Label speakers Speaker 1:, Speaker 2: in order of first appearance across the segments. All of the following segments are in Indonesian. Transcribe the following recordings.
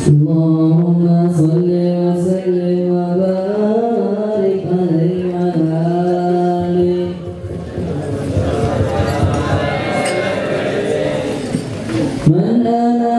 Speaker 1: اللهم صل وسلم وبارك عليه وعلى آله من أنا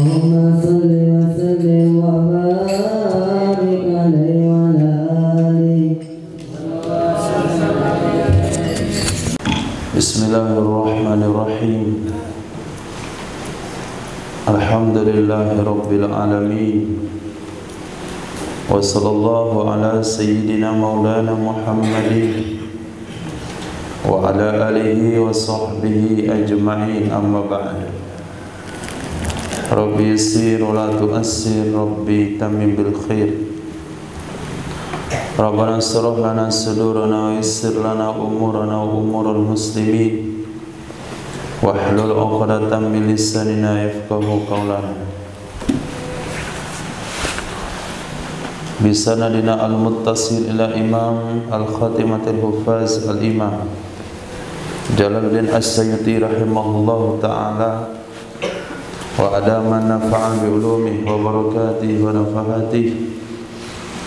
Speaker 1: Allahumma salli wa sallim wa barik alaihi wa ala alihi.
Speaker 2: Bismillahirrahmanirrahim. Alhamdulillahi rabbil alamin. Wa sallallahu ala sayyidina maulana Muhammadin wa ala alihi wa sahbihi ajma'in, amma ba'd. Rabbi yassir wa la tu'assir, Rabbi tamim bil khair. Rabbana shrah lana sudurana wa yassir lana umurana wa umurul muslimin wahlul 'uqdatam min lisanina yafqahu qawlana. Bisanadina al-muttasil ila imam al-khatimatul hufaz al-imam Jalaluddin As-Sayyuti rahimahullahu ta'ala wa adama nafa'a bi ulumihi wa barakatihi wa nafahatihi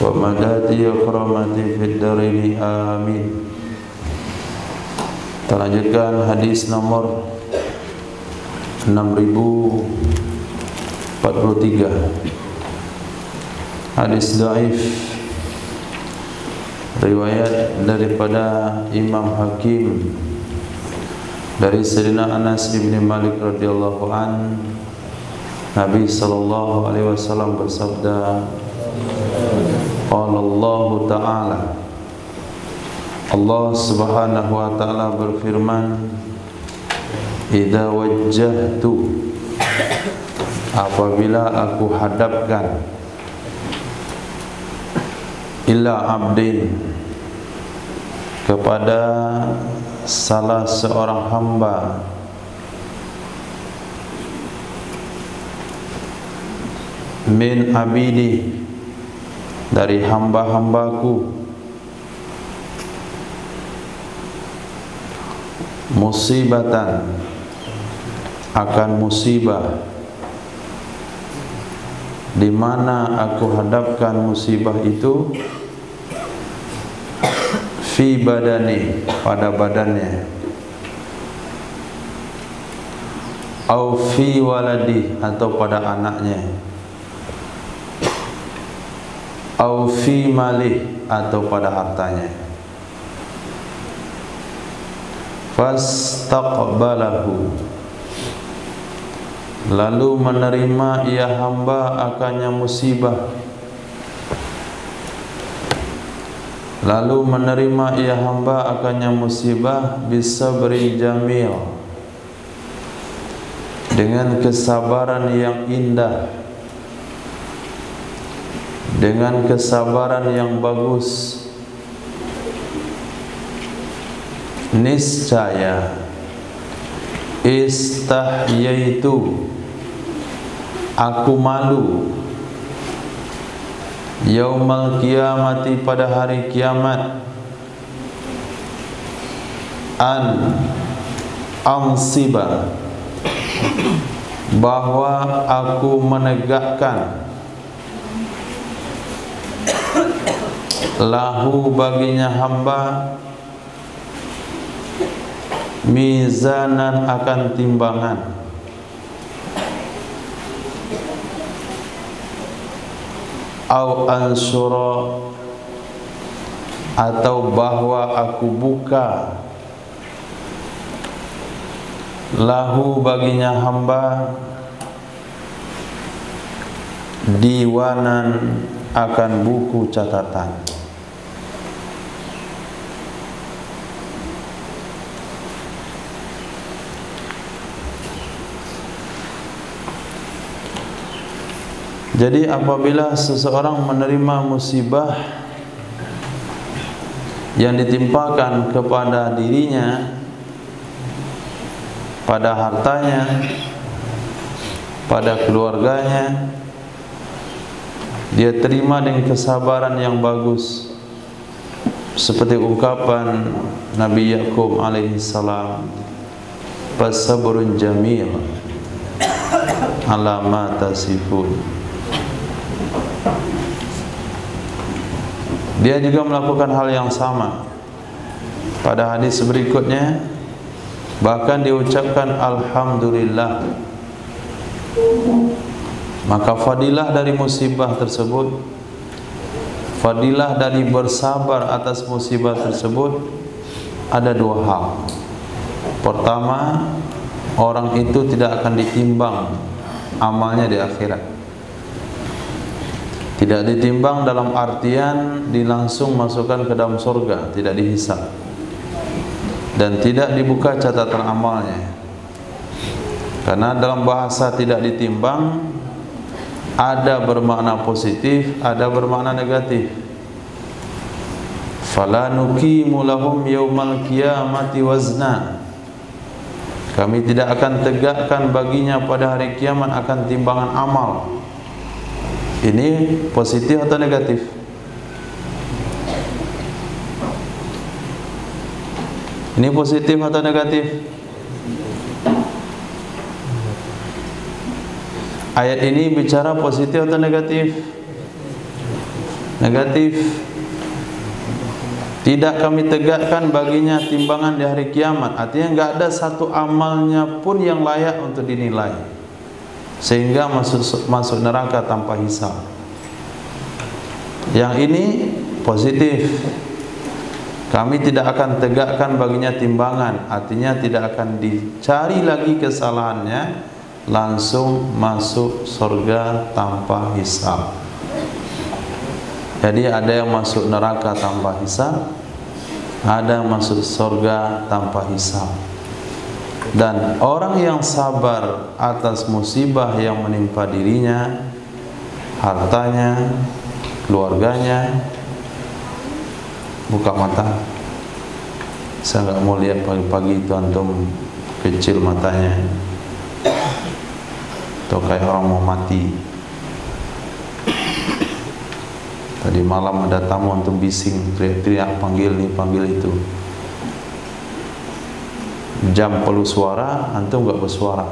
Speaker 2: wa madati wa karamati fid dharaini, amin. Kita lanjutkan hadis nomor 6043, hadis dhaif, riwayat daripada Imam Hakim dari Sayyidina Anas bin Malik radhiyallahu an. Nabi sallallahu alaihi wasallam bersabda, qala Allah ta'ala, Allah subhanahu wa ta'ala berfirman, idza wajjahtu, apabila aku hadapkan, illa abdin, kepada salah seorang hamba, min abidi, dari hamba-hambaku, musibatan, akan musibah, di mana aku hadapkan musibah itu, fi badani, pada badannya, au fi waladi, atau pada anaknya, au fi mali, atau pada hartanya. Fastaqbalahu, lalu menerima ia hamba akannya musibah, lalu menerima ia hamba akannya musibah, bisabri jamil, dengan kesabaran yang indah, dengan kesabaran yang bagus. Niscaya istahyaitu, aku malu, yaumal kiamati, pada hari kiamat, an ansiba, bahwa aku menegakkan, lahu, baginya hamba, mizanan, akan timbangan, au ansura, atau bahwa aku buka, lahu, baginya hamba, diwanan, akan buku catatan. Jadi apabila seseorang menerima musibah yang ditimpakan kepada dirinya, pada hartanya, pada keluarganya, dia terima dengan kesabaran yang bagus, seperti ungkapan Nabi Yaqub alaihi salam, fasabrun jamil ala ma tasifun. Dia juga melakukan hal yang sama pada hadis berikutnya, bahkan diucapkan alhamdulillah Maka fadilah dari musibah tersebut, fadilah dari bersabar atas musibah tersebut ada dua hal. Pertama, orang itu tidak akan ditimbang amalnya di akhirat. Tidak ditimbang dalam artian dilangsung masukkan ke dalam surga, tidak dihisab. Dan tidak dibuka catatan amalnya. Karena dalam bahasa tidak ditimbang ada bermakna positif, ada bermakna negatif. Fala nuqimu lahum yaumal qiyamati wazna. Kami tidak akan tegakkan baginya pada hari kiamat akan timbangan amal. Ini positif atau negatif? Ini positif atau negatif? Ayat ini bicara positif atau negatif? Negatif. Tidak kami tegakkan baginya timbangan di hari kiamat. Artinya enggak ada satu amalnya pun yang layak untuk dinilai, sehingga masuk neraka tanpa hisab. Yang ini positif. Kami tidak akan tegakkan baginya timbangan. Artinya tidak akan dicari lagi kesalahannya, langsung masuk surga tanpa hisab. Jadi ada yang masuk neraka tanpa hisab, ada yang masuk surga tanpa hisab. Dan orang yang sabar atas musibah yang menimpa dirinya, hartanya, keluarganya, buka mata. Saya nggak mau lihat pagi-pagi itu antum kecil matanya, atau kayak orang mau mati. Tadi malam ada tamu antum bising, teriak-teriak, panggil ini, panggil itu. Jam perlu suara, antum nggak bersuara.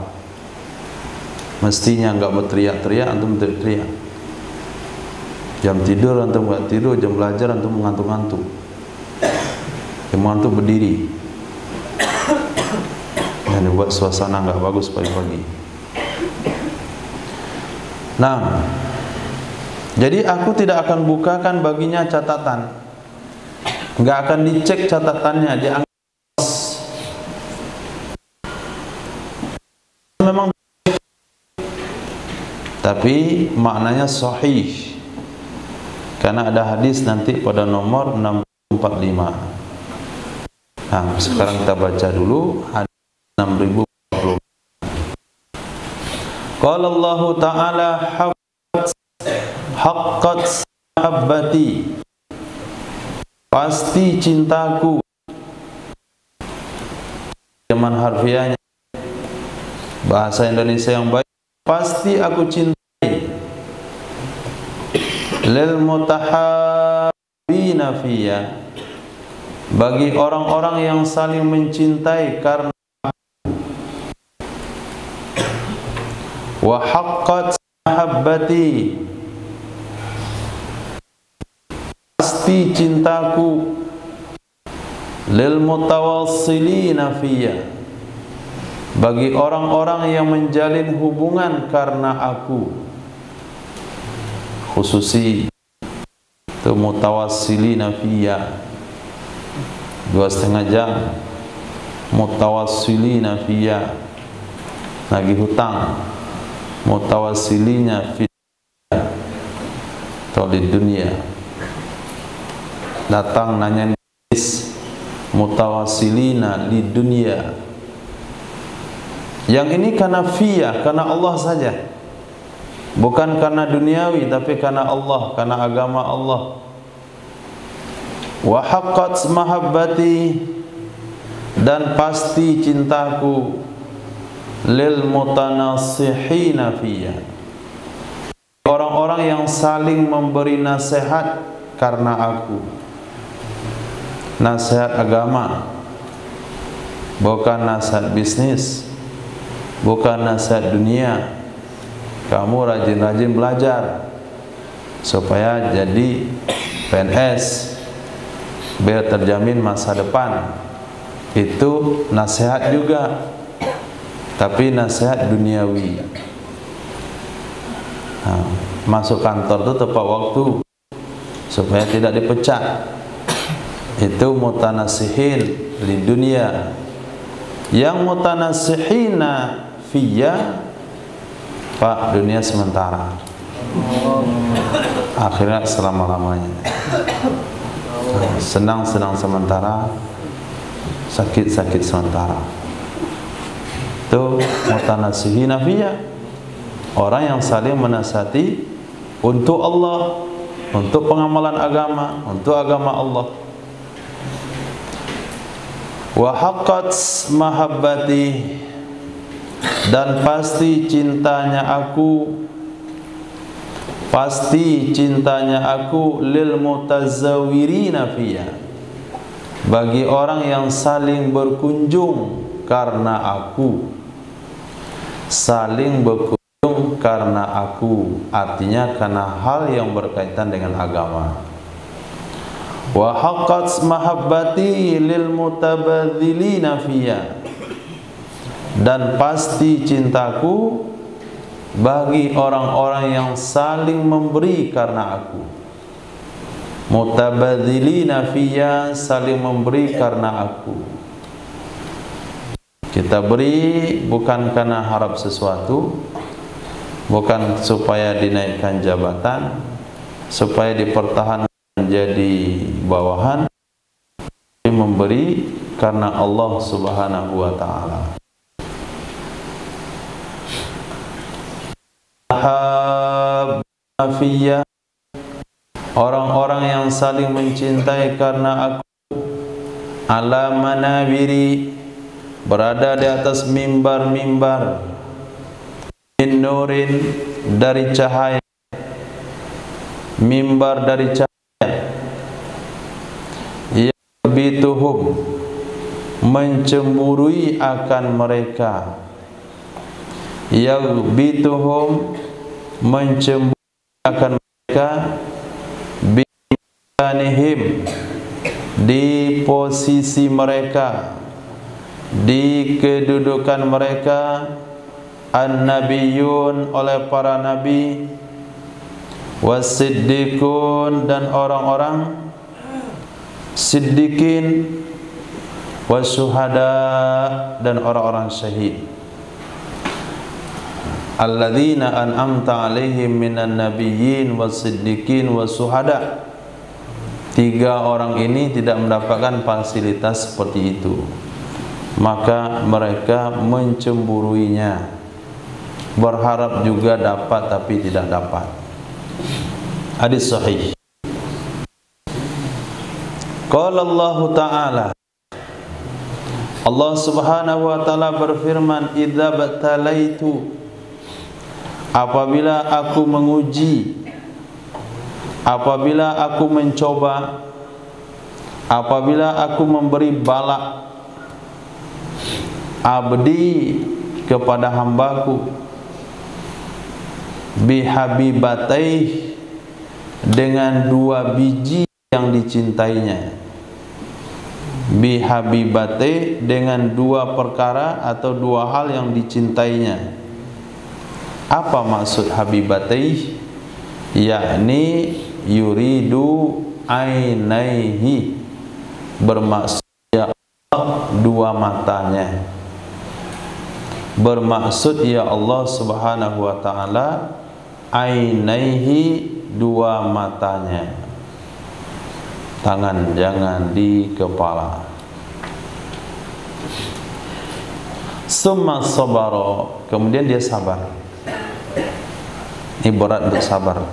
Speaker 2: Mestinya nggak berteriak-teriak, antum teriak-teriak. Jam tidur antum nggak tidur, jam belajar antum ngantuk-ngantuk. Cuma antum berdiri. Dan buat suasana nggak bagus pagi-pagi. Nah, jadi aku tidak akan bukakan baginya catatan, nggak akan dicek catatannya, dianggap memang, tapi maknanya sahih, karena ada hadis nanti pada nomor 645. Nah, sekarang kita baca dulu hadis 6040. Qala Allah Ta'ala haqqat sahabbati, pasti cintaku. Zaman harfiahnya, bahasa Indonesia yang baik, pasti aku cintai. Lil mutahabbina fiyya, bagi orang-orang yang saling mencintai karena wa haqqat sahabbati, pasti cintaku. Lil mutawassilina fiyya, bagi orang-orang yang menjalin hubungan karena aku. Khususi itu mutawassilina fiyya 2,5 jam. Mutawassilina fiyya lagi hutang. Mutawassilina fiyya tolid dunia, datang nanya nis. Mutawassilina di dunia. Yang ini karena fiyya, karena Allah saja, bukan karena duniawi, tapi karena Allah, karena agama Allah. Wa haqqat mahabbati, dan pasti cintaku. Lil mutanasihina fiyya, orang-orang yang saling memberi nasihat karena aku. Nasihat agama, bukan nasihat bisnis, bukan nasihat dunia. Kamu rajin-rajin belajar supaya jadi PNS, biar terjamin masa depan. Itu nasihat juga, tapi nasihat duniawi. Nah, masuk kantor itu tepat waktu supaya tidak dipecat. Itu mutanasihin di dunia. Yang mutanasihina fiyya, Pak, dunia sementara, akhirat selama-lamanya. Senang-senang sementara, sakit-sakit sementara. Itu mutanasihina fiyya, orang yang saling menasihati untuk Allah, untuk pengamalan agama, untuk agama Allah. Wa haqqat mahabbati, dan pasti cintanya aku, pasti cintanya aku lil mutazawwirina fiyya, bagi orang yang saling berkunjung karena aku. Saling berkunjung karena aku, artinya karena hal yang berkaitan dengan agama. Wa haqqat mahabbati lil mutabadzilina fiyya, dan pasti cintaku bagi orang-orang yang saling memberi karena aku. Mutabadzilina fiyya, saling memberi karena aku. Kita beri bukan karena harap sesuatu, bukan supaya dinaikkan jabatan, supaya dipertahankan menjadi bawahan, memberi karena Allah Subhanahu wa taala. Fiyya, orang-orang yang saling mencintai karena aku. Ala manabiri, berada di atas mimbar-mimbar. Min nurin, dari cahaya. Mimbar dari cahaya. Bituhum, mencemburui akan mereka. Bituhum, mencemburui akan mereka. Bi'anihim, di posisi mereka, di kedudukan mereka. An-nabiyun, oleh para nabi. Was-siddiqun, dan orang-orang siddiqin. Wasyuhada, dan orang-orang syahid. Alladzina an'amta alaihim minan nabiyyin was-siddiqin was-syuhada. Tiga orang ini tidak mendapatkan fasilitas seperti itu, maka mereka mencemburuinya, berharap juga dapat tapi tidak dapat. Hadis sahih. Qala Allah Ta'ala, Allah Subhanahu wa taala berfirman, idza batalaitu, apabila aku menguji, apabila aku mencoba, apabila aku memberi bala, abdi, kepada hambaku, bihabibatai, dengan dua biji yang dicintainya. Bihabibate, dengan dua perkara atau dua hal yang dicintainya. Apa maksud habibatih? Yakni yuridu ainaihi, bermaksud ya Allah dua matanya. Bermaksud ya Allah Subhanahu wa taala ainaihi, dua matanya. Tangan jangan di kepala. Summa sabara, kemudian dia sabar. Ini berat untuk sabar.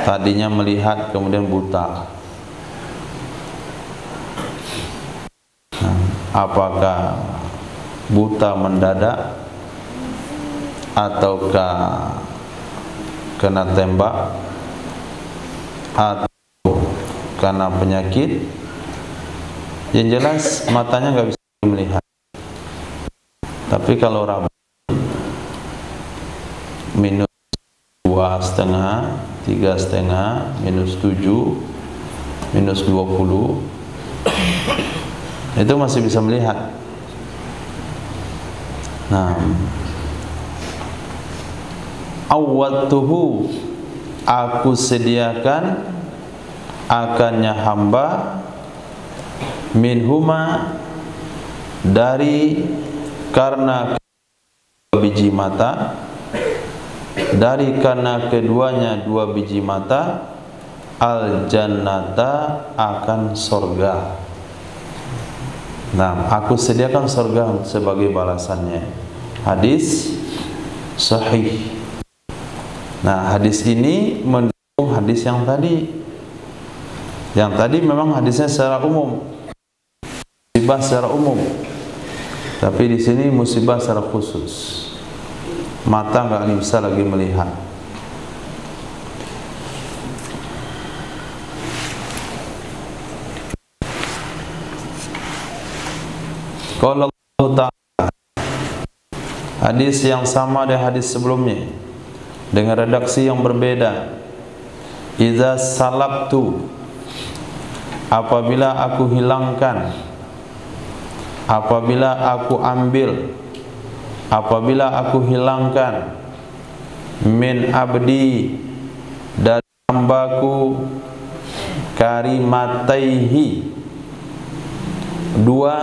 Speaker 2: Tadinya melihat kemudian buta. Apakah buta mendadak ataukah kena tembak atau karena penyakit? Yang jelas matanya nggak bisa melihat. Tapi kalau rabu minus 2,5, 3,5, minus 7, minus 20, itu masih bisa melihat. Nah, awwadtuhu, aku sediakan akannya hamba, minhuma, dari karena biji mata, dari karena keduanya dua biji mata, al jannata, akan surga. Nah, aku sediakan surga sebagai balasannya. Hadis sahih. Nah, hadis ini mendukung hadis yang tadi. Yang tadi memang hadisnya secara umum, musibah secara umum. Tapi di sini musibah secara khusus. Mata nggak bisa lagi melihat. Qala Allah Ta'ala, hadis yang sama dengan hadis sebelumnya dengan redaksi yang berbeda. Idza salabtu, apabila aku hilangkan, apabila aku ambil, apabila aku hilangkan, min abdi, dari hambaku, karimataihi, dua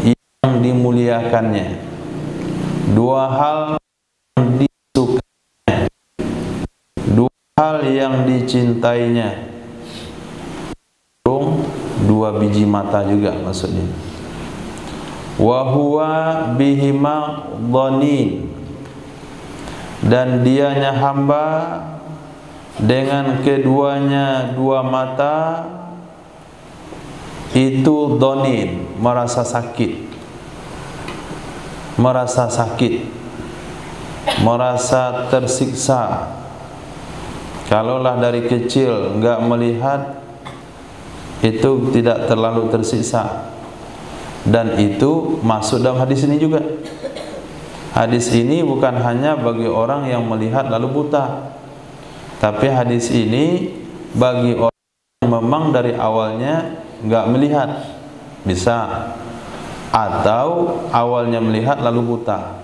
Speaker 2: yang dimuliakannya, dua hal yang disukainya, dua hal yang dicintainya. Dua biji mata juga maksudnya. Wa huwa bihima dhanin, dan dianya hamba dengan keduanya dua mata itu dhanin, merasa sakit, merasa sakit, merasa tersiksa. Kalaulah dari kecil enggak melihat, itu tidak terlalu tersiksa. Dan itu masuk dalam hadis ini juga. Hadis ini bukan hanya bagi orang yang melihat lalu buta, tapi hadis ini bagi orang yang memang dari awalnya enggak melihat, bisa, atau awalnya melihat lalu buta.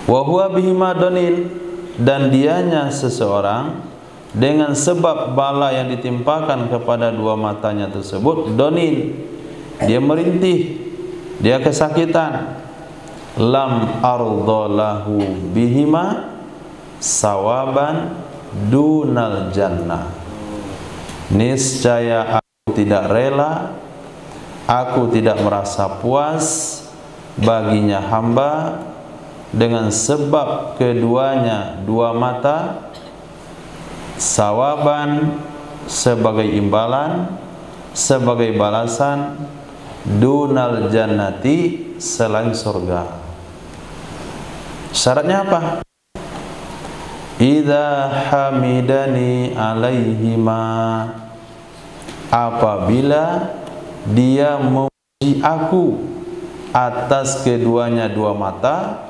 Speaker 2: Wa huwa bihima dhanin, dan dianya seseorang dengan sebab bala yang ditimpakan kepada dua matanya tersebut, donin, dia merintih, dia kesakitan. Lam ardalahu bihima sawaban dunal jannah, niscaya aku tidak rela, aku tidak merasa puas baginya hamba dengan sebab keduanya dua mata, sawaban, sebagai imbalan, sebagai balasan, dunal jannati, selain surga. Syaratnya apa? Idza hamidani alaihima, apabila dia memuji aku atas keduanya dua mata,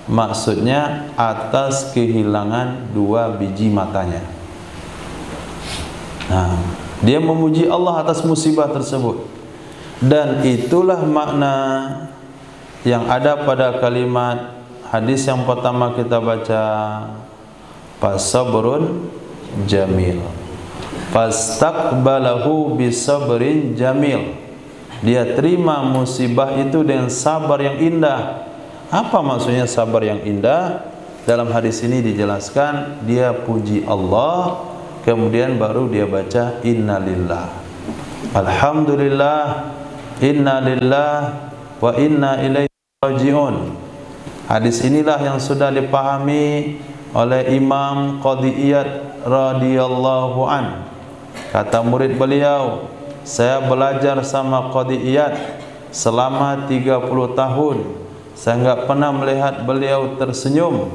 Speaker 2: maksudnya atas kehilangan dua biji matanya. Nah, dia memuji Allah atas musibah tersebut. Dan itulah makna yang ada pada kalimat hadis yang pertama kita baca, fasabrun jamil, fastaqbalahu bisabrin jamil. Dia terima musibah itu dengan sabar yang indah. Apa maksudnya sabar yang indah? Dalam hadis ini dijelaskan, dia puji Allah, kemudian baru dia baca innalillah, alhamdulillah, innalillah wa inna ilaihi rajiun. Hadis inilah yang sudah dipahami oleh Imam Qadhi Iyad radhiyallahu an. Kata murid beliau, saya belajar sama Qadhi Iyad selama 30 tahun. Saya enggak pernah melihat beliau tersenyum,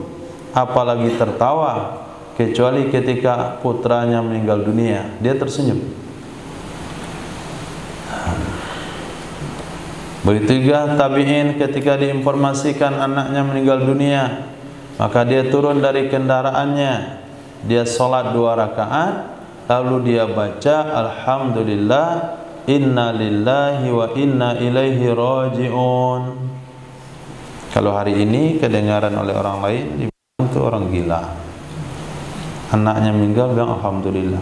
Speaker 2: apalagi tertawa, kecuali ketika putranya meninggal dunia, dia tersenyum. Begitu juga tabi'in ketika diinformasikan anaknya meninggal dunia, maka dia turun dari kendaraannya, dia sholat 2 rakaat, lalu dia baca alhamdulillah, inna lillahi wa inna ilaihi raji'un. Kalau hari ini kedengaran oleh orang lain dibilang itu orang gila. Anaknya meninggal bilang alhamdulillah.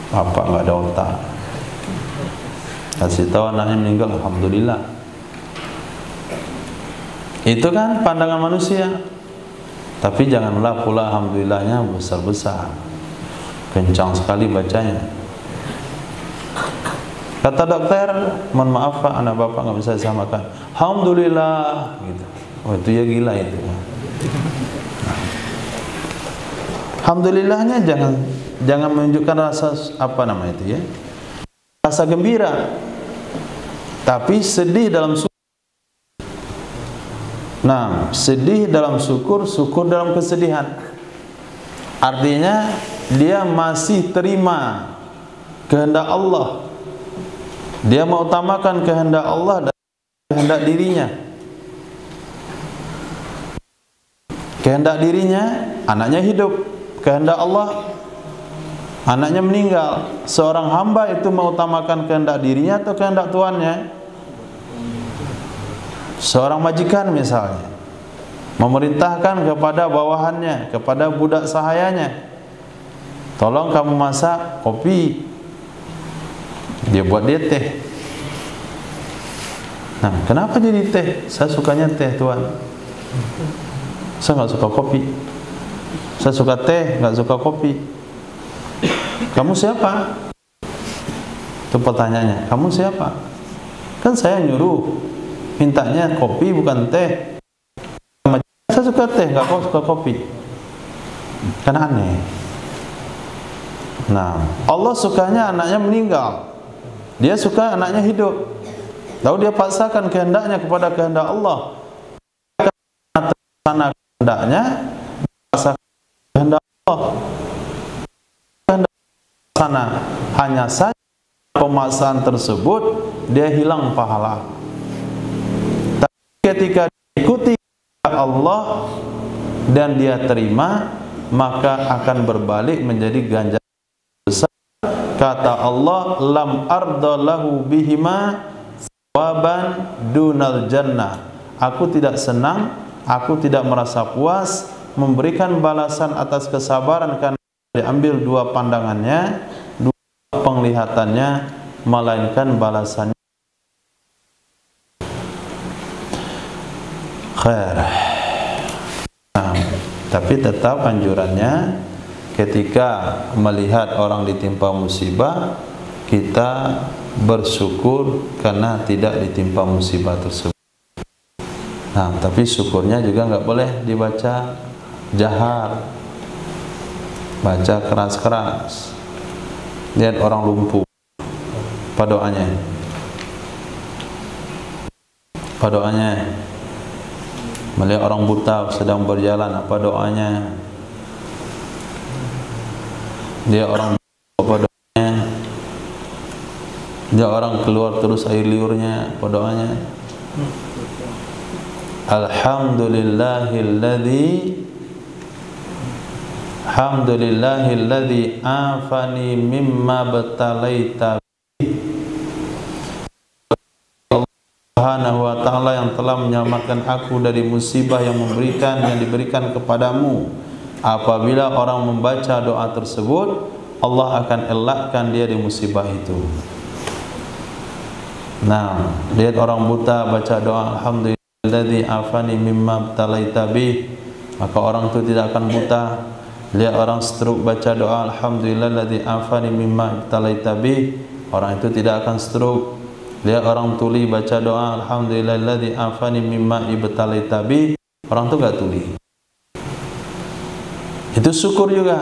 Speaker 2: Bapak nggak ada otak. Kasih tahu anaknya meninggal alhamdulillah. Itu kan pandangan manusia. Tapi janganlah pula alhamdulillahnya besar-besar. Kencang sekali bacanya. Kata dokter, mohon maaf Pak, anak Bapak nggak bisa samakan. Alhamdulillah gitu. Oh itu ya gila itu. Alhamdulillahnya jangan menunjukkan rasa apa nama itu ya, rasa gembira, tapi sedih dalam syukur. Nah, sedih dalam syukur, syukur dalam kesedihan. Artinya dia masih terima kehendak Allah. Dia mengutamakan kehendak Allah dan kehendak dirinya. Kehendak dirinya, anaknya hidup. Kehendak Allah, anaknya meninggal. Seorang hamba itu mengutamakan kehendak dirinya atau kehendak tuannya? Seorang majikan misalnya memerintahkan kepada bawahannya, kepada budak sahayanya, tolong kamu masak kopi. Dia buat dia teh. Nah, kenapa jadi teh? Saya sukanya teh tuan. Saya nggak suka kopi. Saya suka teh, nggak suka kopi. Kamu siapa? Itu pertanyaannya. Kamu siapa? Kan saya nyuruh, mintanya kopi bukan teh. Saya suka teh, nggak suka kopi. Kan aneh. Nah, Allah sukanya anaknya meninggal. Dia suka anaknya hidup. Lalu dia paksakan kehendaknya kepada kehendak Allah. Karena kehendaknya paksakan kehendak Allah. Kehendak sana hanya saja pemaksaan tersebut dia hilang pahala. Tapi ketika diikuti Allah dan dia terima, maka akan berbalik menjadi ganjaran besar. Kata Allah, lam arda lahu bihima sawaban dunal jannah. Aku tidak senang, aku tidak merasa puas memberikan balasan atas kesabaran karena diambil dua pandangannya, dua penglihatannya, melainkan balasannya khair. Nah, tapi tetap anjurannya ketika melihat orang ditimpa musibah, kita bersyukur karena tidak ditimpa musibah tersebut. Nah, tapi syukurnya juga nggak boleh dibaca jahar, baca keras-keras. Lihat orang lumpuh, apa doanya? Apa doanya? Melihat orang buta sedang berjalan, apa doanya? Dia orang apa doanya? Dia orang keluar terus air liurnya, apa doanya? Alhamdulillahilladzi afani mimma batalaita Allah Subhanahu wa ta'ala yang telah menyelamatkan aku dari musibah yang diberikan kepadamu. Apabila orang membaca doa tersebut, Allah akan elakkan dia di musibah itu. Nah, lihat orang buta baca doa alhamdulillahilladzi afani mimma batalaita bih, maka orang itu tidak akan buta. Lihat orang stroke baca doa alhamdulillahilladzi afani mimma batalaita bih, orang itu tidak akan stroke. Lihat orang tuli baca doa alhamdulillahilladzi afani mimma ibtalaita bih, orang itu enggak tuli. Itu syukur juga.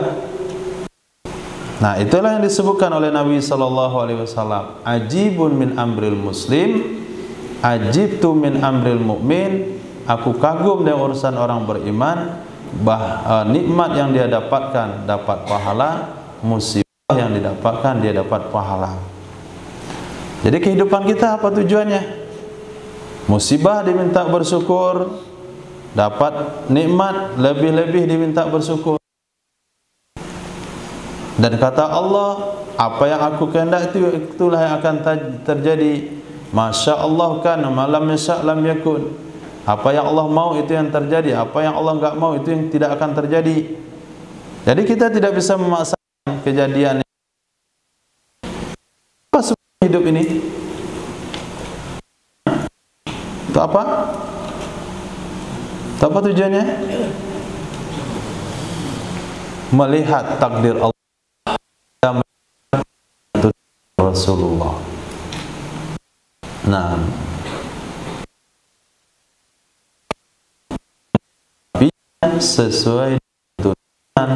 Speaker 2: Nah, itulah yang disebutkan oleh Nabi SAW. Ajibun min amril muslim, ajibtu min amril mu'min. Aku kagum dengan urusan orang beriman. Nikmat yang dia dapatkan dapat pahala, musibah yang didapatkan dia dapat pahala. Jadi kehidupan kita apa tujuannya? Musibah diminta bersyukur, dapat nikmat lebih-lebih diminta bersyukur. Dan kata Allah, apa yang aku kehendaki itulah yang akan terjadi. Masya Allah kana, malam yasha' lam yakun. Apa yang Allah mau itu yang terjadi, apa yang Allah enggak mau itu yang tidak akan terjadi. Jadi kita tidak bisa memaksakan kejadian. Apa sebenarnya hidup ini? Untuk apa? Untuk apa tujuannya? Melihat takdir Allah dan melihat Rasulullah. Nah, sesuai tuntunan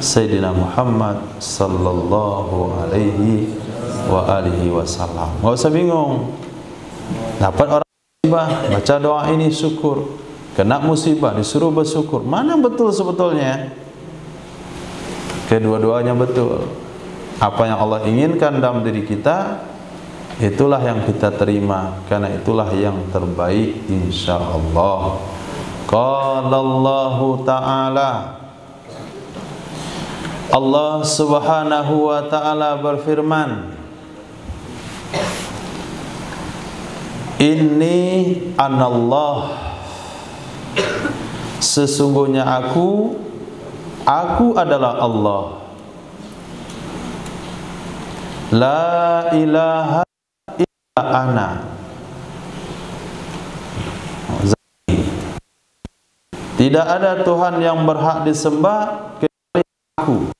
Speaker 2: Sayyidina Muhammad sallallahu alaihi wa alihi wasallam. Enggak usah bingung. Dapat orang musibah, baca doa ini syukur. Kena musibah disuruh bersyukur. Mana betul sebetulnya? Kedua-duanya betul. Apa yang Allah inginkan dalam diri kita, itulah yang kita terima, karena itulah yang terbaik insyaallah. Qala Allah Ta'ala, Allah Subhanahu wa Ta'ala berfirman, Inni anallah, sesungguhnya aku adalah Allah. La ilaha illa ana. Tidak ada Tuhan yang berhak disembah kecuali aku.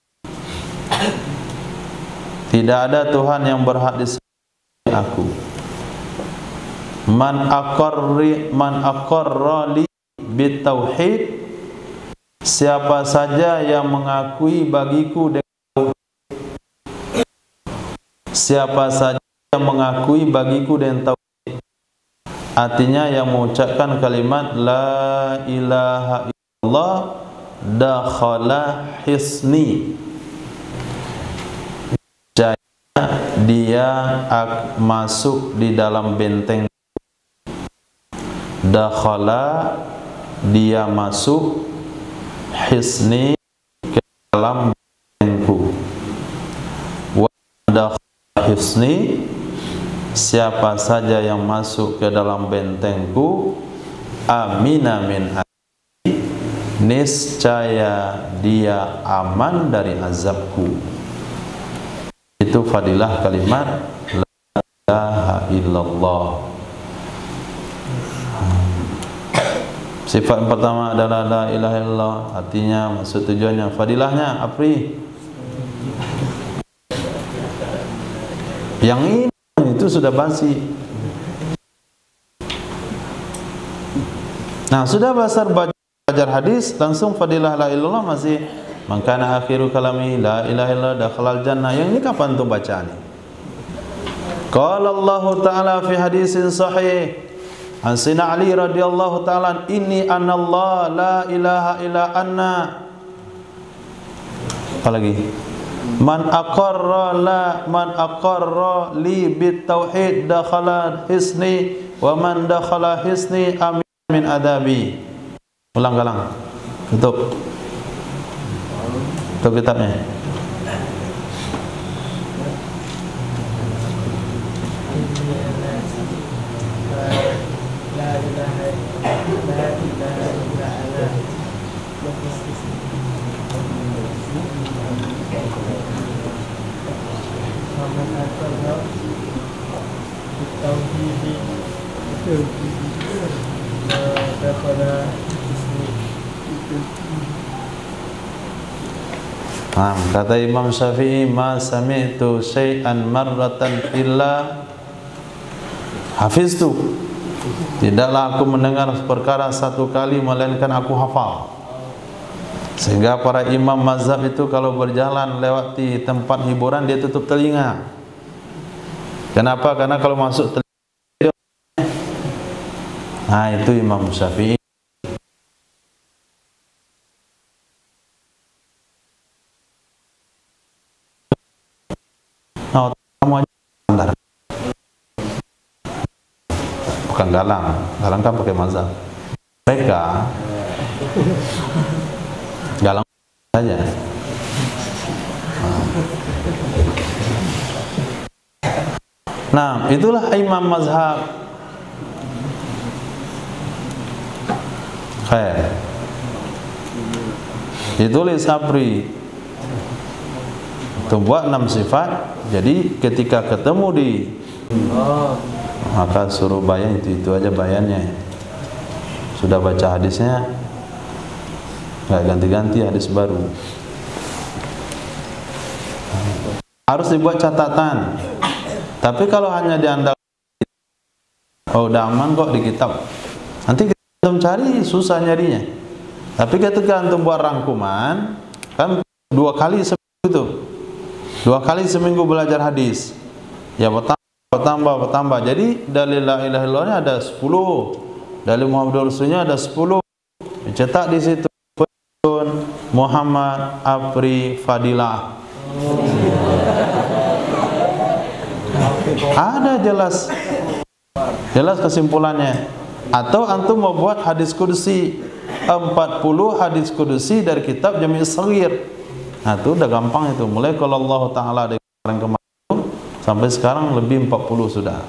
Speaker 2: Tidak ada Tuhan yang berhak disembah kecuali aku. Man aqarra li bitauhid, siapa saja yang mengakui bagiku dengan tauhid, siapa saja yang mengakui bagiku dengan tauhid, artinya yang mengucapkan kalimat la ilaha illallah, dakhala hisni, dia masuk di dalam benteng. Dakhala, dia masuk, hisni, ke dalam bentengku. Wa dakhala hisni, siapa saja yang masuk ke dalam bentengku, amina min azab, niscaya dia aman dari azabku. Itu fadilah kalimat la ilaha illallah. Sifat pertama adalah la ilaha illallah, artinya maksud tujuannya, fadilahnya apri. Yang ini itu sudah basi. Nah, sudah belajar hadis, langsung fadilah la ilaha illallah masih mangkana akhiru kalami la ilaha illallah dakhalal jannah. Yang ini kapan tuh bacaan ini? Qala Allah Ta'ala fi hadisin sahih an Sayyidina Ali radhiyallahu ta'ala, inni anallah la ilaha illa anna. Apalagi? Man aqarra li bit tauhid dakhala hisni, wa man dakhala hisni amin min adabi. Ulang galang. Tutup kitabnya. Kata Imam Syafi'i, ma sami'tu syai'an marratan illa hafiztu. Tidaklah aku mendengar perkara satu kali melainkan aku hafal. Sehingga para imam mazhab itu kalau berjalan lewati tempat hiburan dia tutup telinga. Kenapa? Karena kalau masuk telinga, nah itu Imam Syafi'i. Nah, kamu aja standar. Bukan galang kan pakai mazhab. Mereka galang saja. Nah, itulah imam mazhab. Khair. Ditulis Apri. Itu buat 6 sifat. Jadi ketika ketemu di maka suruh bayan itu aja bayannya. Sudah baca hadisnya, nggak ganti-ganti hadis baru. Harus dibuat catatan. Tapi kalau hanya diandalkan, oh udah aman kok di kitab. Nanti kita antum cari susah nyarinya. Tapi ketika antum buat rangkuman, kan 2 kali seminggu itu, 2 kali seminggu belajar hadis. Ya bertambah. Jadi dalil la ilaha illallahnya ada 10, dalil Muhammadur Rasulnya ada 10. Dicetak di situ Muhammad Apri Fadilah. Ada jelas kesimpulannya. Atau antum mau buat hadis kudusi 40 hadis kudusi dari kitab Jami' Shaghir. Nah itu udah gampang itu. Mulai kalau Allah Ta'ala dari kemarin sampai sekarang lebih 40 sudah.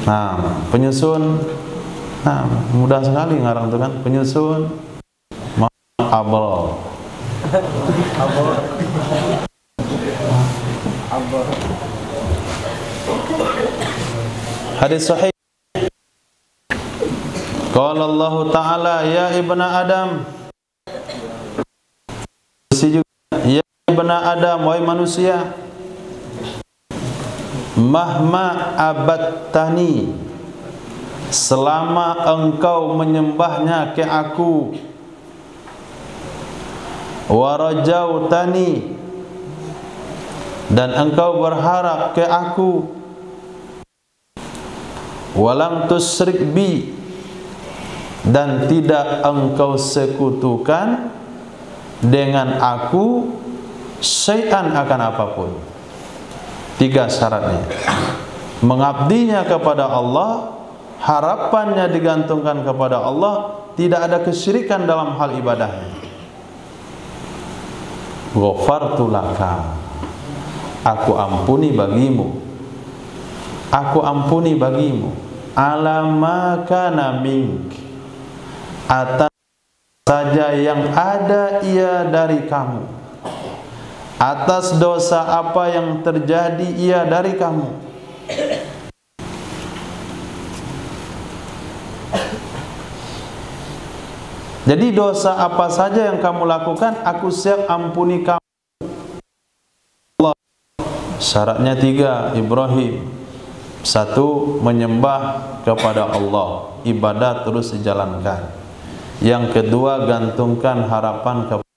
Speaker 2: Nah penyusun, nah mudah sekali ngarang itu kan. Penyusun Abel. Hadis sahih. Qala Allah Ta'ala ya ibna Adam. Ya ibna Adam, wahai manusia, mahma abattani, selama engkau menyembahnya ke aku, warajautani, dan engkau berharap ke aku, walam tusyrik bi, dan tidak engkau sekutukan dengan aku syai'an akan apapun. 3 syaratnya. Mengabdinya kepada Allah, harapannya digantungkan kepada Allah, tidak ada kesyirikan dalam hal ibadahnya. Ghafartu laka, aku ampuni bagimu. Aku ampuni bagimu. Alama kana mink, atas saja yang ada ia dari kamu, atas dosa apa yang terjadi ia dari kamu. Jadi dosa apa saja yang kamu lakukan, aku siap ampuni kamu. Allah. Syaratnya 3, Ibrahim. 1, menyembah kepada Allah, ibadah terus dijalankan. Yang kedua, gantungkan harapan kepada.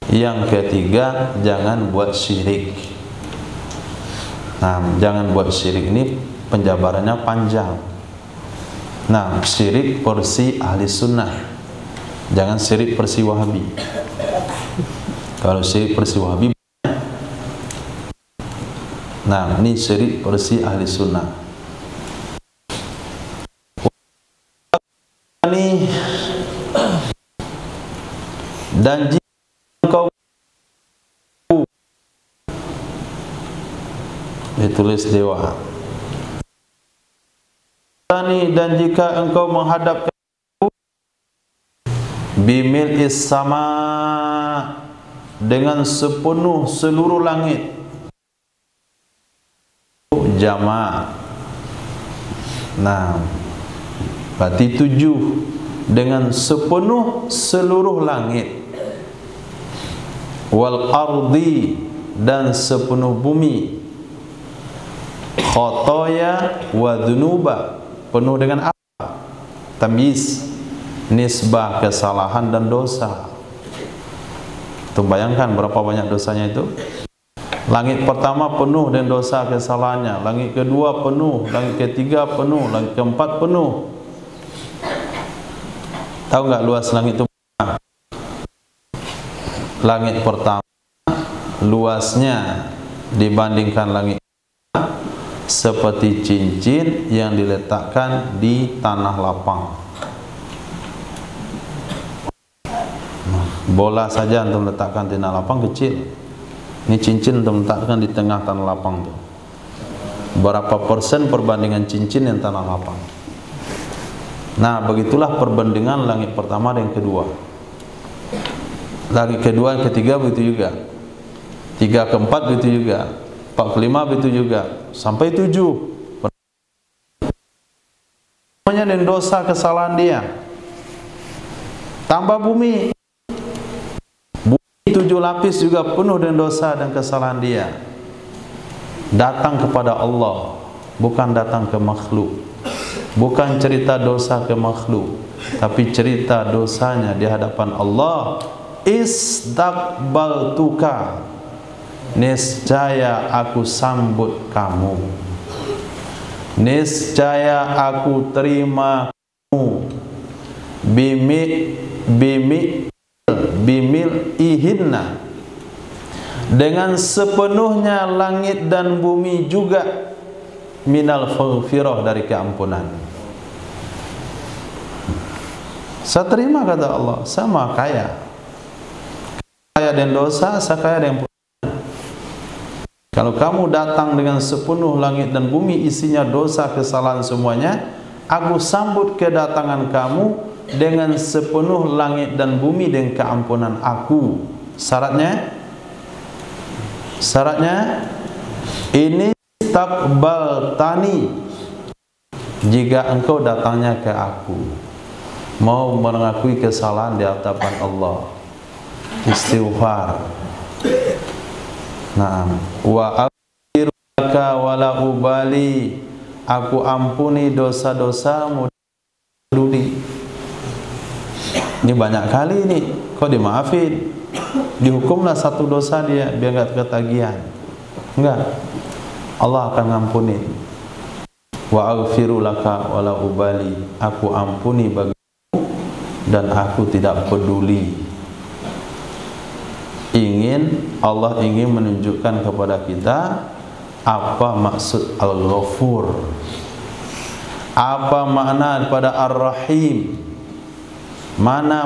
Speaker 2: Yang ketiga, jangan buat syirik. Nah, jangan buat syirik ini penjabarannya panjang. Nah, syirik versi ahli sunnah. Jangan syirik versi Wahabi. Kalau syirik versi Wahabi, nah ini syirik versi ahli sunnah. Ini dan jika engkau ditulis dewa. Dan jika engkau menghadap bimil is-sama, dengan sepenuh seluruh langit, jama'. Nah, berarti 7, dengan sepenuh seluruh langit, wal ardi, dan sepenuh bumi, khotoya wa dhunuba, penuh dengan apa? Tamyiz, nisbah kesalahan dan dosa. Tuh bayangkan berapa banyak dosanya itu. Langit pertama penuh dengan dosa kesalahannya, langit kedua penuh, langit ketiga penuh, langit keempat penuh. Tahu nggak luas langit itu? Langit pertama luasnya dibandingkan langit seperti cincin yang diletakkan di tanah lapang. Bola saja untuk letakkan di tanah lapang kecil. Ini cincin untuk letakkan di tengah tanah lapang tuh. Berapa persen perbandingan cincin yang tanah lapang. Nah, begitulah perbandingan langit pertama dan kedua. Langit kedua, ketiga begitu juga. 3 ke 4 begitu juga. 4 ke 5 begitu juga. Sampai 7. Semuanya dan dosa kesalahan dia. Tambah bumi. Bumi 7 lapis juga penuh dengan dosa dan kesalahan dia. Datang kepada Allah, bukan datang ke makhluk. Bukan cerita dosa ke makhluk, tapi cerita dosanya di hadapan Allah. Istaqbaltuka, niscaya aku sambut kamu, niscaya aku terima kamu. Bimil ihinna, dengan sepenuhnya langit dan bumi juga, minal faghfirah, dari keampunan. Saya terima, kata Allah, sama kaya dan dosa, saya kaya dengan perbuatan. Kalau kamu datang dengan sepenuh langit dan bumi isinya dosa kesalahan semuanya, aku sambut kedatangan kamu dengan sepenuh langit dan bumi dengan keampunan aku. Syaratnya ini taqbaltani, jika engkau datangnya ke aku, mau mengakui kesalahan di hadapan Allah, istighfar. Naam, wa aghfirulaka wala ubali, aku ampuni dosa-dosamu peduli. Ini banyak kali nih, kok dimaafin? Dihukumlah satu dosa dia biar enggak ketagihan. Enggak. Allah akan ngampuni. Wa aghfirulaka wala ubali, aku ampuni bagimu dan aku tidak peduli. Allah ingin menunjukkan kepada kita apa maksud Al-Ghafur, apa makna daripada Ar-Rahim, mana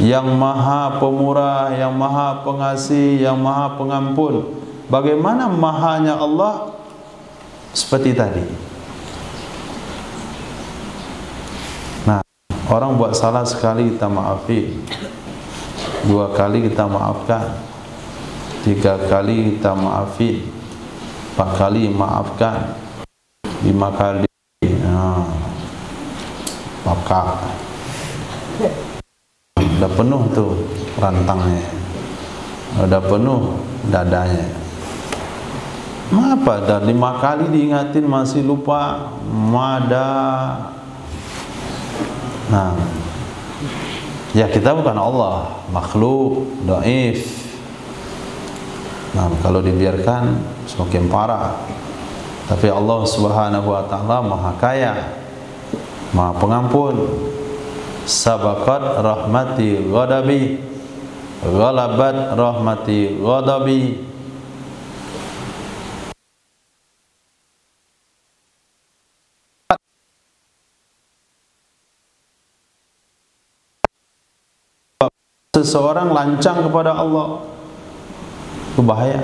Speaker 2: yang maha pemurah, yang maha pengasih, yang maha pengampun. Bagaimana mahanya Allah? Seperti tadi. Nah, orang buat salah sekali kita maafin, 2 kali kita maafkan, 3 kali kita maafin, 4 kali maafkan, 5 kali pakak. Udah penuh tuh rantangnya, udah penuh dadanya. Apa dah 5 kali diingatin masih lupa, mada. Nah, ya kita bukan Allah, makhluk, dhaif. Nah, kalau dibiarkan semakin parah. Tapi Allah Subhanahu wa taala Maha Kaya, Maha Pengampun. Sabaqat rahmati ghadabi, ghalabat rahmati ghadabi. Seseorang lancang kepada Allah, itu bahaya.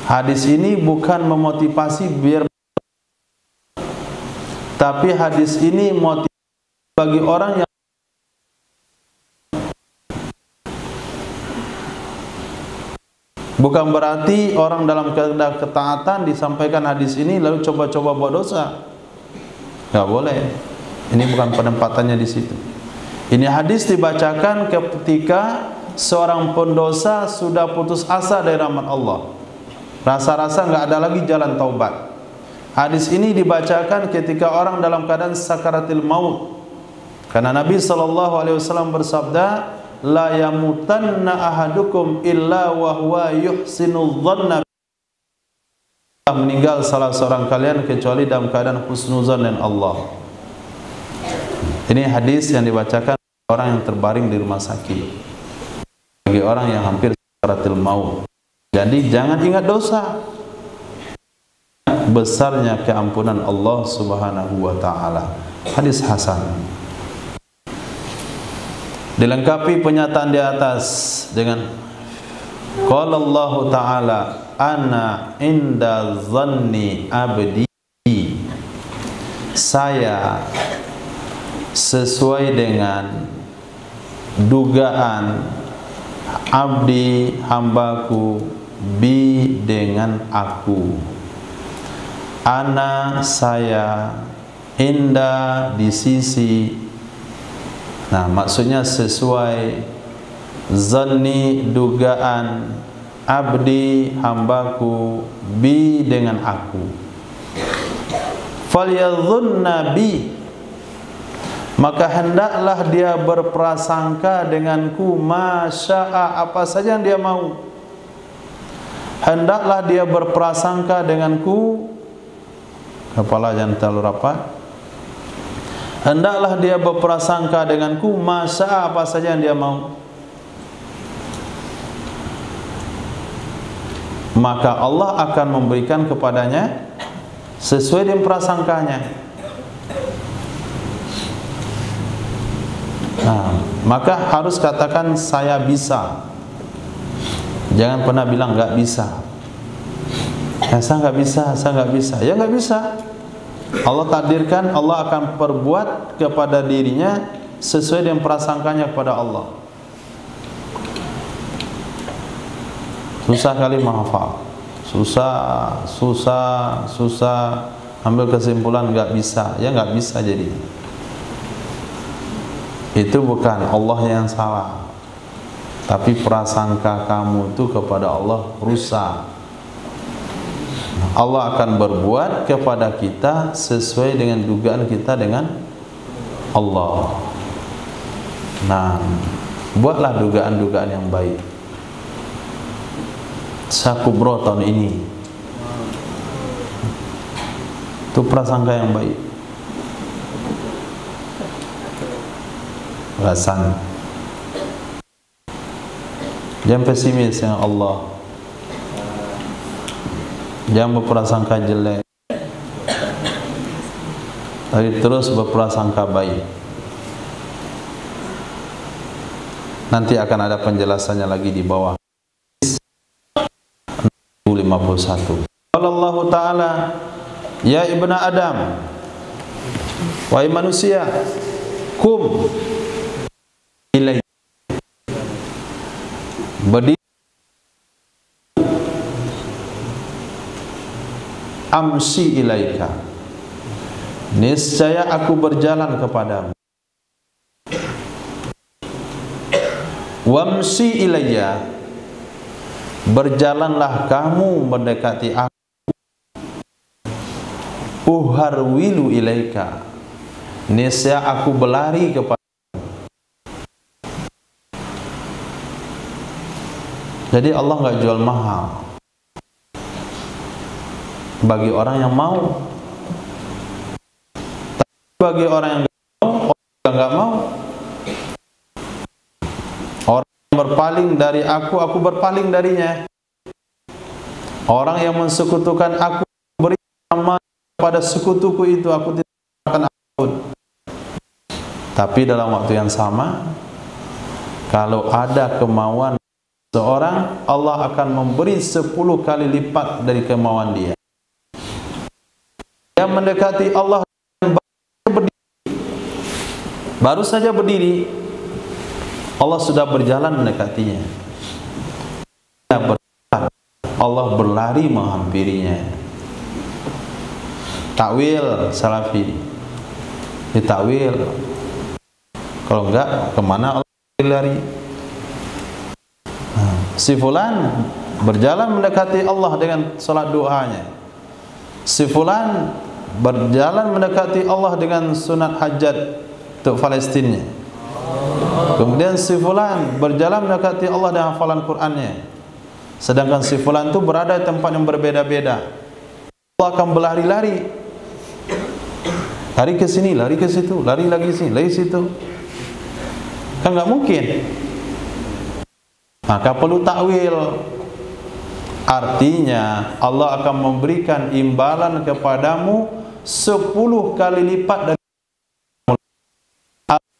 Speaker 2: Hadis ini bukan memotivasi biar, tapi hadis ini motivasi bagi orang yang bukan berarti orang dalam keadaan ketaatan disampaikan hadis ini lalu coba-coba buat dosa. Enggak boleh. Ini bukan penempatannya di situ. Ini hadis dibacakan ketika seorang pendosa sudah putus asa dari rahmat Allah. Rasa-rasa enggak ada lagi jalan taubat. Hadis ini dibacakan ketika orang dalam keadaan sakaratil maut. Karena Nabi SAW bersabda, la yamutanna ahadukum illa wa huwa yuhsinul dhanna, meninggal salah seorang kalian kecuali dalam keadaan husnuzan dengan Allah. Ini hadis yang dibacakan orang yang terbaring di rumah sakit, bagi orang yang hampir sakaratil maut. Jadi jangan ingat dosa, besarnya keampunan Allah Subhanahu wa taala. Hadis hasan. Dilengkapi pernyataan di atas dengan Qala Allah Ta'ala, ana inda dhanni abdi, saya sesuai dengan dugaan abdi, hambaku, bi, dengan aku. Ana, saya, inda, di sisi. Nah, maksudnya sesuai, zanni, dugaan, abdi, hambaku, bi, dengan aku. Falyadhunna bi, maka hendaklah dia berprasangka denganku, masya'a, apa saja yang dia mau. Hendaklah dia berprasangka denganku, kepala jangan terlalu rapat. Hendaklah dia berprasangka denganku, masya'a, apa saja yang dia mau. Maka Allah akan memberikan kepadanya sesuai dengan prasangkanya. Nah, maka harus katakan saya bisa. Jangan pernah bilang enggak bisa. Ya, saya enggak bisa, saya enggak bisa. Ya enggak bisa. Allah takdirkan, Allah akan perbuat kepada dirinya sesuai dengan prasangkanya kepada Allah. Susah kali menghafal. Susah. Ambil kesimpulan enggak bisa. Ya enggak bisa jadi. Itu bukan Allah yang salah, tapi prasangka kamu itu kepada Allah rusak. Allah akan berbuat kepada kita sesuai dengan dugaan kita dengan Allah. Nah, buatlah dugaan-dugaan yang baik. Sakubro tahun ini itu prasangka yang baik. Rasan. Jangan pesimis dengan Allah. Jangan berprasangka jelek, tapi terus berprasangka baik. Nanti akan ada penjelasannya lagi di bawah 51. Allah Ta'ala, ya ibna Adam, wahai manusia, kum ilai, berdiri, amsi ilaika, niscaya aku berjalan kepadamu. Wamsi ilayya, berjalanlah kamu mendekati aku. Uharwilu ilaika, niscaya aku berlari kepada. Jadi Allah enggak jual mahal bagi orang yang mau. Tapi bagi orang yang enggak mau, orang yang berpaling dari aku berpaling darinya. Orang yang mensekutukan aku, beri nama pada sekutuku itu, aku tidak akan ampun. Tapi dalam waktu yang sama, kalau ada kemauan seorang, Allah akan memberi 10 kali lipat dari kemauan dia. Dia mendekati Allah baru saja berdiri, Allah sudah berjalan mendekatinya. Allah berlari menghampirinya. Takwil salafi, ditakwil. Kalau enggak, kemana Allah berlari? Si fulan berjalan mendekati Allah dengan salat doanya. Si fulan berjalan mendekati Allah dengan sunat hajat untuk Palestina. Kemudian si fulan berjalan mendekati Allah dengan hafalan Qur'annya. Sedangkan si fulan itu berada di tempat yang berbeda-beda. Allah akan berlari-lari. Lari ke sini, lari ke situ, lari lagi sini, lari situ. Kan enggak mungkin. Maka perlu takwil. Artinya Allah akan memberikan imbalan kepadamu 10 kali lipat dari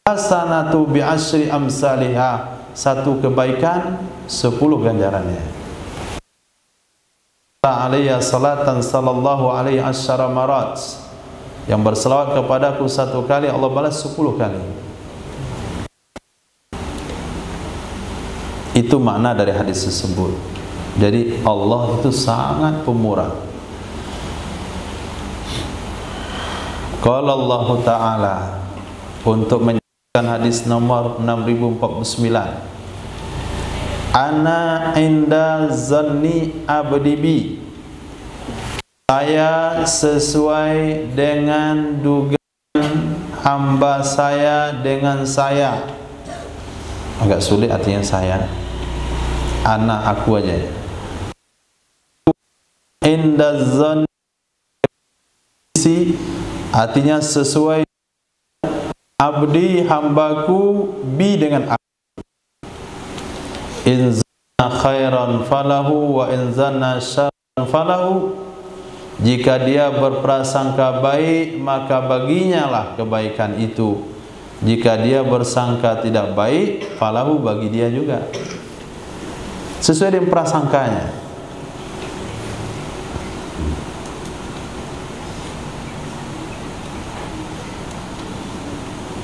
Speaker 2: hasanatu bi asyri amsalihah. satu kebaikan 10 ganjarannya. Alaiya salatan sallallahu alaihi asyara marat, yang berselawat kepadaku 1 kali Allah balas 10 kali. Itu makna dari hadis tersebut. Jadi Allah itu sangat pemurah. Qala Allah Ta'ala, untuk menyebutkan hadis nomor 6049, ana inda zanni abdi bi, saya sesuai dengan dugaan hamba saya dengan saya. Agak sulit artinya saya, ana aku aja. Inda zanni artinya sesuai abdi hambaku bi dengan aku. In zanna khairan falahu wa in zanna syarran falahu, jika dia berprasangka baik maka baginya lah kebaikan itu, jika dia bersangka tidak baik falahu, bagi dia juga, sesuai dengan prasangkanya.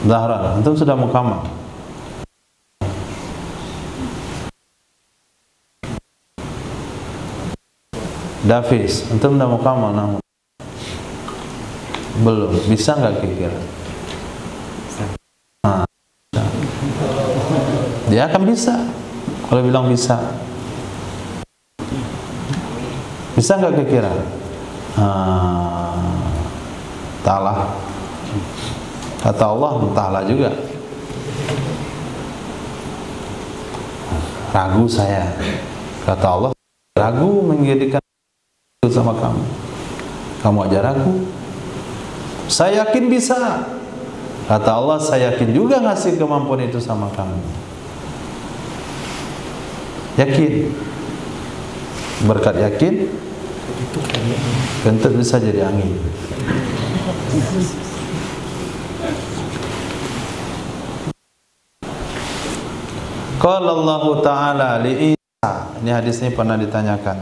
Speaker 2: Zahra, antum sudah mukamal? Davis, antum sudah mukamal? Namun belum. Bisa nggak kira-kira? Nah, dia akan bisa kalau bilang bisa. Bisa nggak kira-kira? Entahlah. Kata Allah, entahlah juga. Ragu saya. Kata Allah, ragu menjadikan itu sama kamu. Kamu aja ragu. Saya yakin bisa. Kata Allah, saya yakin juga ngasih kemampuan itu sama kamu. Yakin. Berkat yakin, kentut bisa jadi angin. Qala Allah Ta'ala li Isa, ini hadis ini pernah ditanyakan.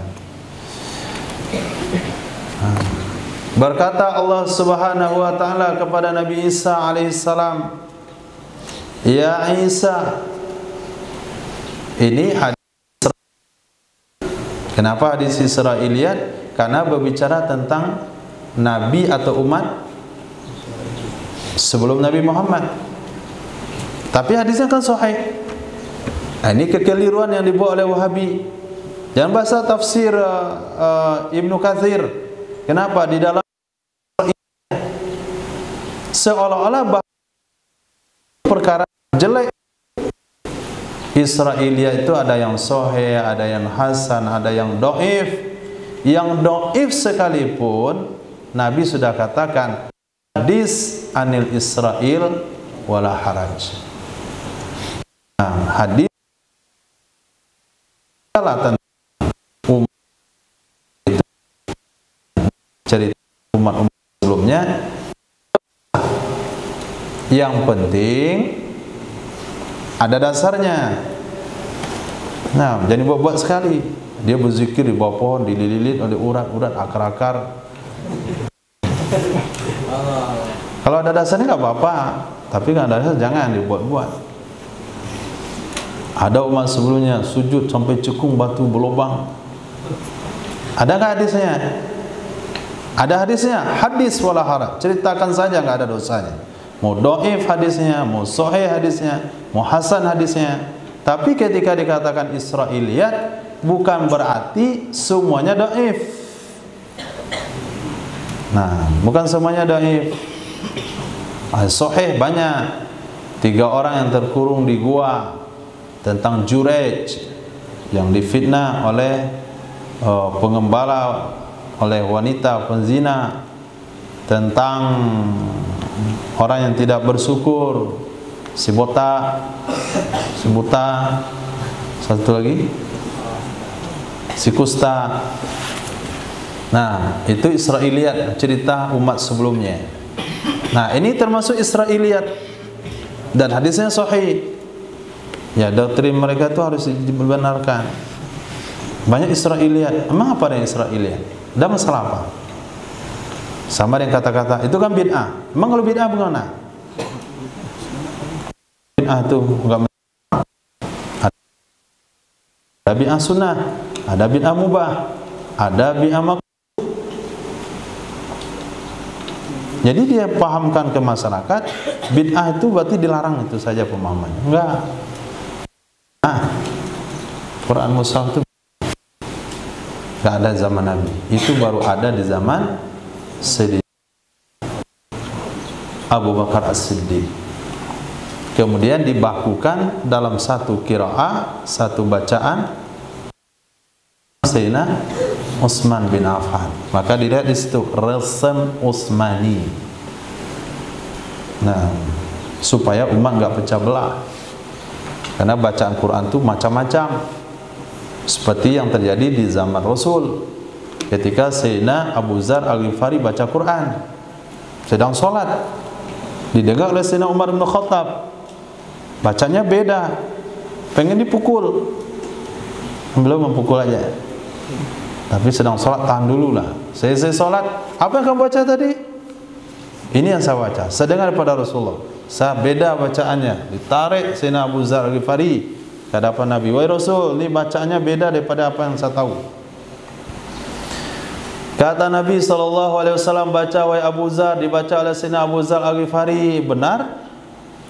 Speaker 2: Berkata Allah Subhanahu wa Ta'ala kepada Nabi Isa alaihissalam, ya Isa. Ini hadis. Kenapa hadis Israiliyat? Karena berbicara tentang Nabi atau umat sebelum Nabi Muhammad. Tapi hadisnya kan sahih. Nah, ini kekeliruan yang dibuat oleh Wahabi. Jangan baca tafsir Ibnu Katsir. Kenapa? Di dalam seolah-olah perkara jelek. Israiliyah itu ada yang sahih, ada yang hasan, ada yang dhaif. Yang dhaif sekalipun Nabi sudah katakan hadis anil Israil wala haraj. Nah, hadis tentang umat, cerita umat-umat sebelumnya, yang penting ada dasarnya. Nah, jadi buat sekali dia berzikir di bawah pohon, dililit oleh urat-urat, akar-akar. Kalau ada dasarnya nggak apa-apa, tapi nggak ada dasar jangan dibuat-buat. Ada umat sebelumnya sujud sampai cekung batu berlubang. Ada nggak hadisnya? Ada hadisnya. Hadis wala haraj. Ceritakan saja, nggak ada dosanya. Mau dhaif hadisnya, mau sahih hadisnya, mau hasan hadisnya. Tapi ketika dikatakan Israiliyat, bukan berarti semuanya dhaif. Nah, bukan semuanya dhaif. Sahih banyak. 3 orang yang terkurung di gua, tentang Jurej yang difitnah oleh pengembala, oleh wanita penzina, tentang orang yang tidak bersyukur, si buta, satu lagi si kusta. Nah, itu Israiliyat, cerita umat sebelumnya. Nah, ini termasuk Israiliyat dan hadisnya sahih. Ya, doktrin mereka itu harus dibenarkan. Banyak Israiliyat. Emang apa yang Israiliyat? Ada masalah apa? Sama dengan kata-kata itu kan bid'ah. Emang kalau bid'ah bagaimana? Bid'ah itu enggak, ada bid'ah sunnah, ada bid'ah mubah, ada bid'ah makruh. Jadi dia pahamkan ke masyarakat, bid'ah itu berarti dilarang, itu saja pemahamannya. Enggak. Quran mushaf itu enggak ada zaman Nabi. Itu baru ada di zaman Sayyidina Abu Bakar As-Siddiq. Kemudian dibakukan dalam satu qiraah, satu bacaan Sayyidina Utsman bin Affan. Maka dilihat di situ Rasam Utsmani. Nah, supaya umat enggak pecah belah. Karena bacaan Quran itu macam-macam. Seperti yang terjadi di zaman Rasul. Ketika Sayyidina Abu Dzar Al-Ghifari baca Quran sedang sholat, didengar oleh Sayyidina Umar bin Khattab, bacanya beda, pengen dipukul, belum memukul aja, tapi sedang sholat, tahan dulu lah, saya sholat, apa yang kamu baca tadi? Ini yang saya baca, saya dengar daripada Rasulullah, saya beda bacaannya, ditarik Sayyidina Abu Dzar Al-Ghifari ke hadapan Nabi, wahai Rasul, ini bacaannya beda daripada apa yang saya tahu. Kata Nabi SAW, baca wahai Abu Dzar, dibaca oleh Sayyidina Abu Dzar Al-Ghifari, benar?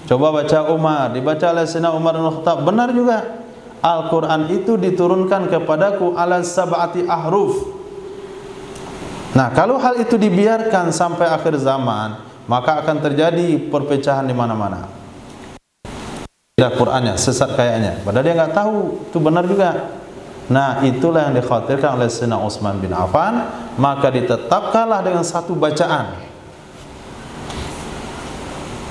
Speaker 2: Coba baca Umar, dibaca oleh Sayyidina Umar bin Khattab, benar juga. Al-Quran itu diturunkan kepadaku ala sab'ati ahruf. Nah, kalau hal itu dibiarkan sampai akhir zaman, maka akan terjadi perpecahan di mana-mana. Tidak Qurannya, sesat kayaknya. Padahal dia nggak tahu, itu benar juga. Nah, itulah yang dikhawatirkan oleh Sayyidina Utsman bin Affan. Maka ditetapkanlah dengan satu bacaan,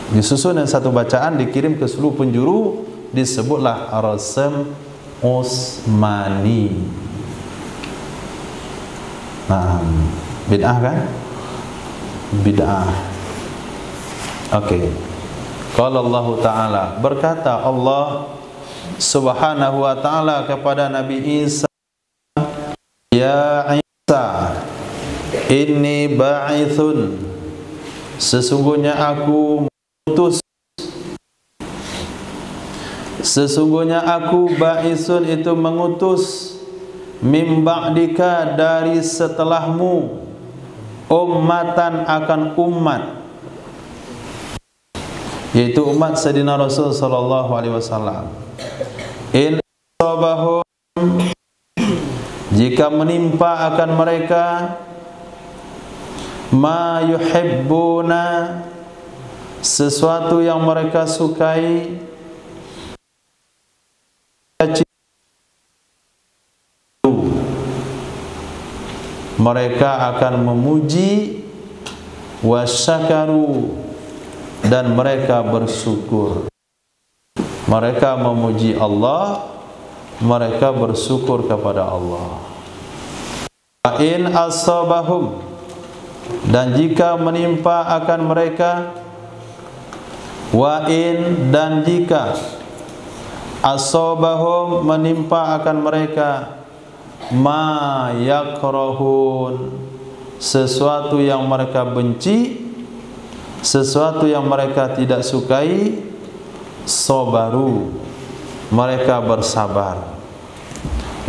Speaker 2: disusun dengan satu bacaan, dikirim ke seluruh penjuru, disebutlah Rasam Utsmani. Nah, bid'ah kan? Bid'ah. Oke. Qala Allah Ta'ala, berkata Allah Subhanahu wa ta'ala kepada Nabi Isa, ya Isa, inni ba'ithun, sesungguhnya aku mengutus, sesungguhnya aku ba'ithun itu mengutus, mim ba'dika dari setelahmu, ummatan akan umat, yaitu umat Sayyidina Rasul sallallahu alaihi wasallam. In asabahum, jika menimpa akan mereka, ma yuhibbuna, sesuatu yang mereka sukai, mereka akan memuji, wasyakaru, dan mereka bersyukur. Mereka memuji Allah, mereka bersyukur kepada Allah. Wa in asabahum, dan jika menimpa akan mereka, wa in, dan jika asabahum, menimpa akan mereka, ma yakrahun, sesuatu yang mereka benci, sesuatu yang mereka tidak sukai, sabaru, mereka bersabar,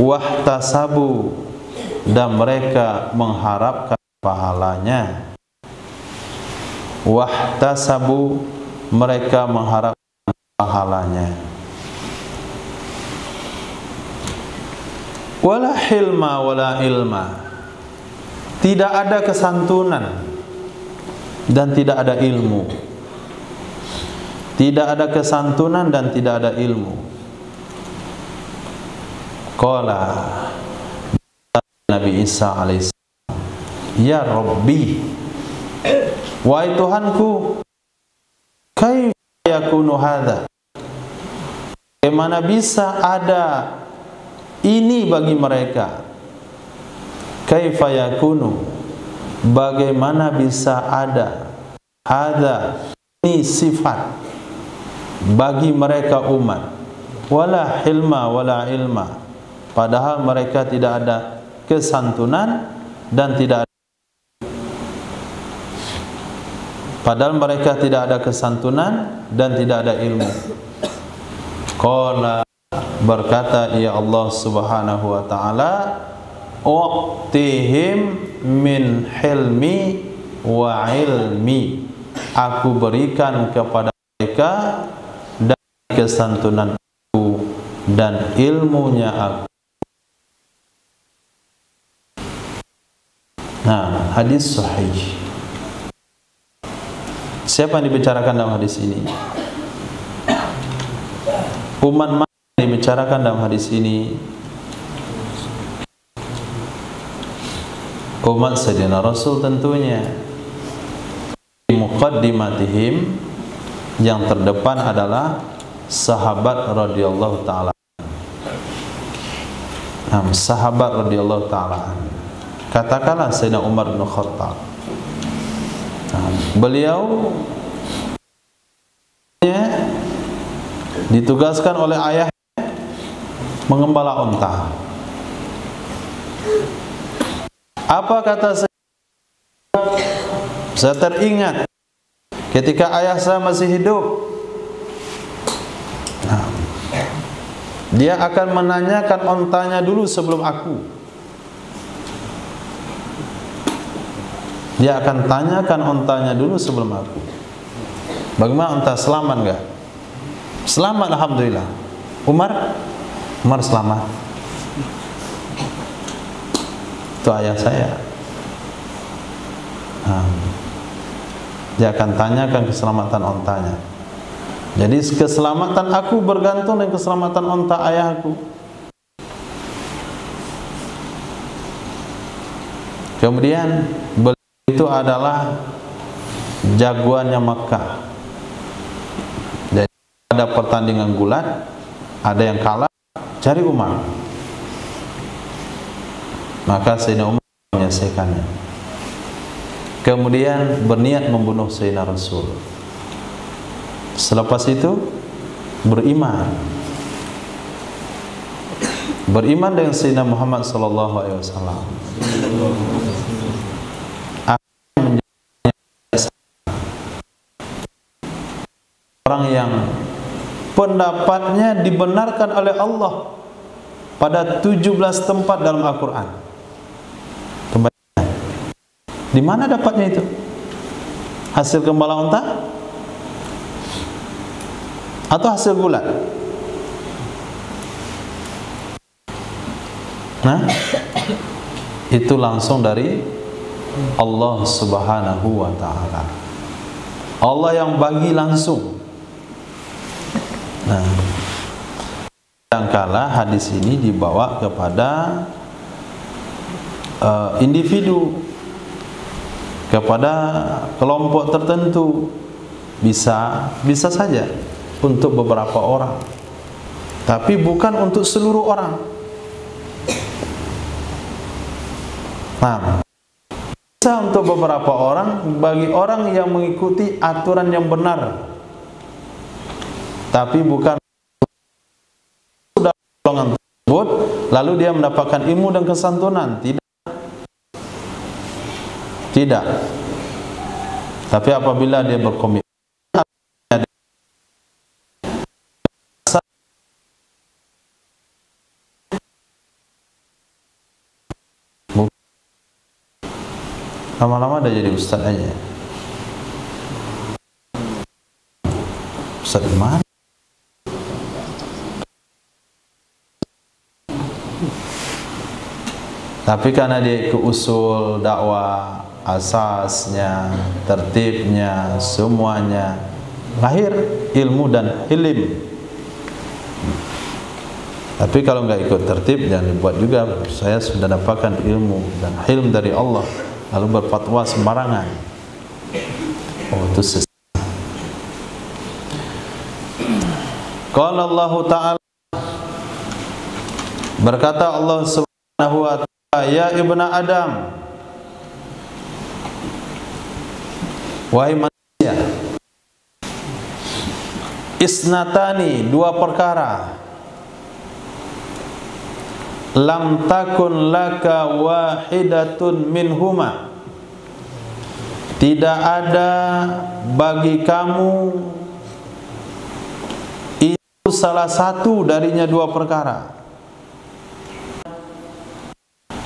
Speaker 2: wahtasabu, dan mereka mengharapkan pahalanya, wahtasabu, mereka mengharapkan pahalanya. Wala hilma wala ilma, tidak ada kesantunan dan tidak ada ilmu. Tidak ada kesantunan dan tidak ada ilmu. Qala Nabi Isa alaihissalam, ya Rabbi, wahai Tuhanku, kaifa yakunu hadza, bagaimana bisa ada ini bagi mereka? Kaifa yakunu, bagaimana bisa ada hadza, ini sifat bagi mereka umat, wala hilma wala ilma. Padahal mereka tidak ada kesantunan dan tidak ada, padahal mereka tidak ada kesantunan dan tidak ada ilmu. Qala, berkata ya Allah Subhanahu wa taala, uqtihim min hilmi wa ilmi, aku berikan kepada mereka dari kesantunan aku dan ilmunya aku. Nah, hadis sahih. Siapa yang dibicarakan dalam hadis ini? Umat mana yang dibicarakan dalam hadis ini? Umat Sayyidina Rasul tentunya. Di muqaddimatihim, yang terdepan adalah sahabat radhiyallahu taala. Sahabat radhiyallahu taala. Katakanlah Sayyidina Umar bin Khattab. Beliau ditugaskan oleh ayahnya mengembala unta. Apa kata saya teringat ketika ayah saya masih hidup. Dia akan menanyakan untanya dulu sebelum aku. Dia akan tanyakan untanya dulu sebelum aku. Bagaimana unta, selamat enggak? Selamat, alhamdulillah. Umar selamat. Itu ayah saya. Dia akan tanyakan keselamatan untanya. Jadi keselamatan aku bergantung dengan keselamatan unta ayahku. Kemudian itu adalah jagoannya Makkah. Jadi ada pertandingan gulat, ada yang kalah, cari Umar. Maka Sayyidina Umar menyelesaikannya. Kemudian berniat membunuh Sayyidina Rasul. Selepas itu beriman dengan Sayyidina Muhammad sallallahu alaihi wasallam. Orang yang pendapatnya dibenarkan oleh Allah pada 17 tempat dalam Al-Quran. Di mana dapatnya itu? Hasil gembala unta? Atau hasil gulat? Nah, itu langsung dari Allah Subhanahu wa ta'ala. Allah yang bagi langsung. Nah, kadangkala hadis ini dibawa kepada individu, kepada kelompok tertentu, bisa saja untuk beberapa orang, tapi bukan untuk seluruh orang. Nah, bisa untuk beberapa orang, bagi orang yang mengikuti aturan yang benar, tapi bukan sudah golongan tersebut lalu dia mendapatkan ilmu dan kesantunan. Tidak. Tapi apabila dia berkomitmen lama-lama dia jadi ustaz aja. Ustaz mana? Tapi karena dia ikut usul dakwah, asasnya, tertibnya, semuanya, lahir ilmu dan hilm. Tapi kalau nggak ikut tertib, jangan dibuat juga. Saya sudah dapatkan ilmu dan hilm dari Allah, lalu berfatwa sembarangan. Oh, itu sesat. Qala Allah Ta'ala, berkata Allah Subhanahu wa Ta'ala, ya ibna Adam, wahai manusia, isnatani, dua perkara, lam takun laka wahidatun minhuma, tidak ada bagi kamu itu salah satu darinya dua perkara.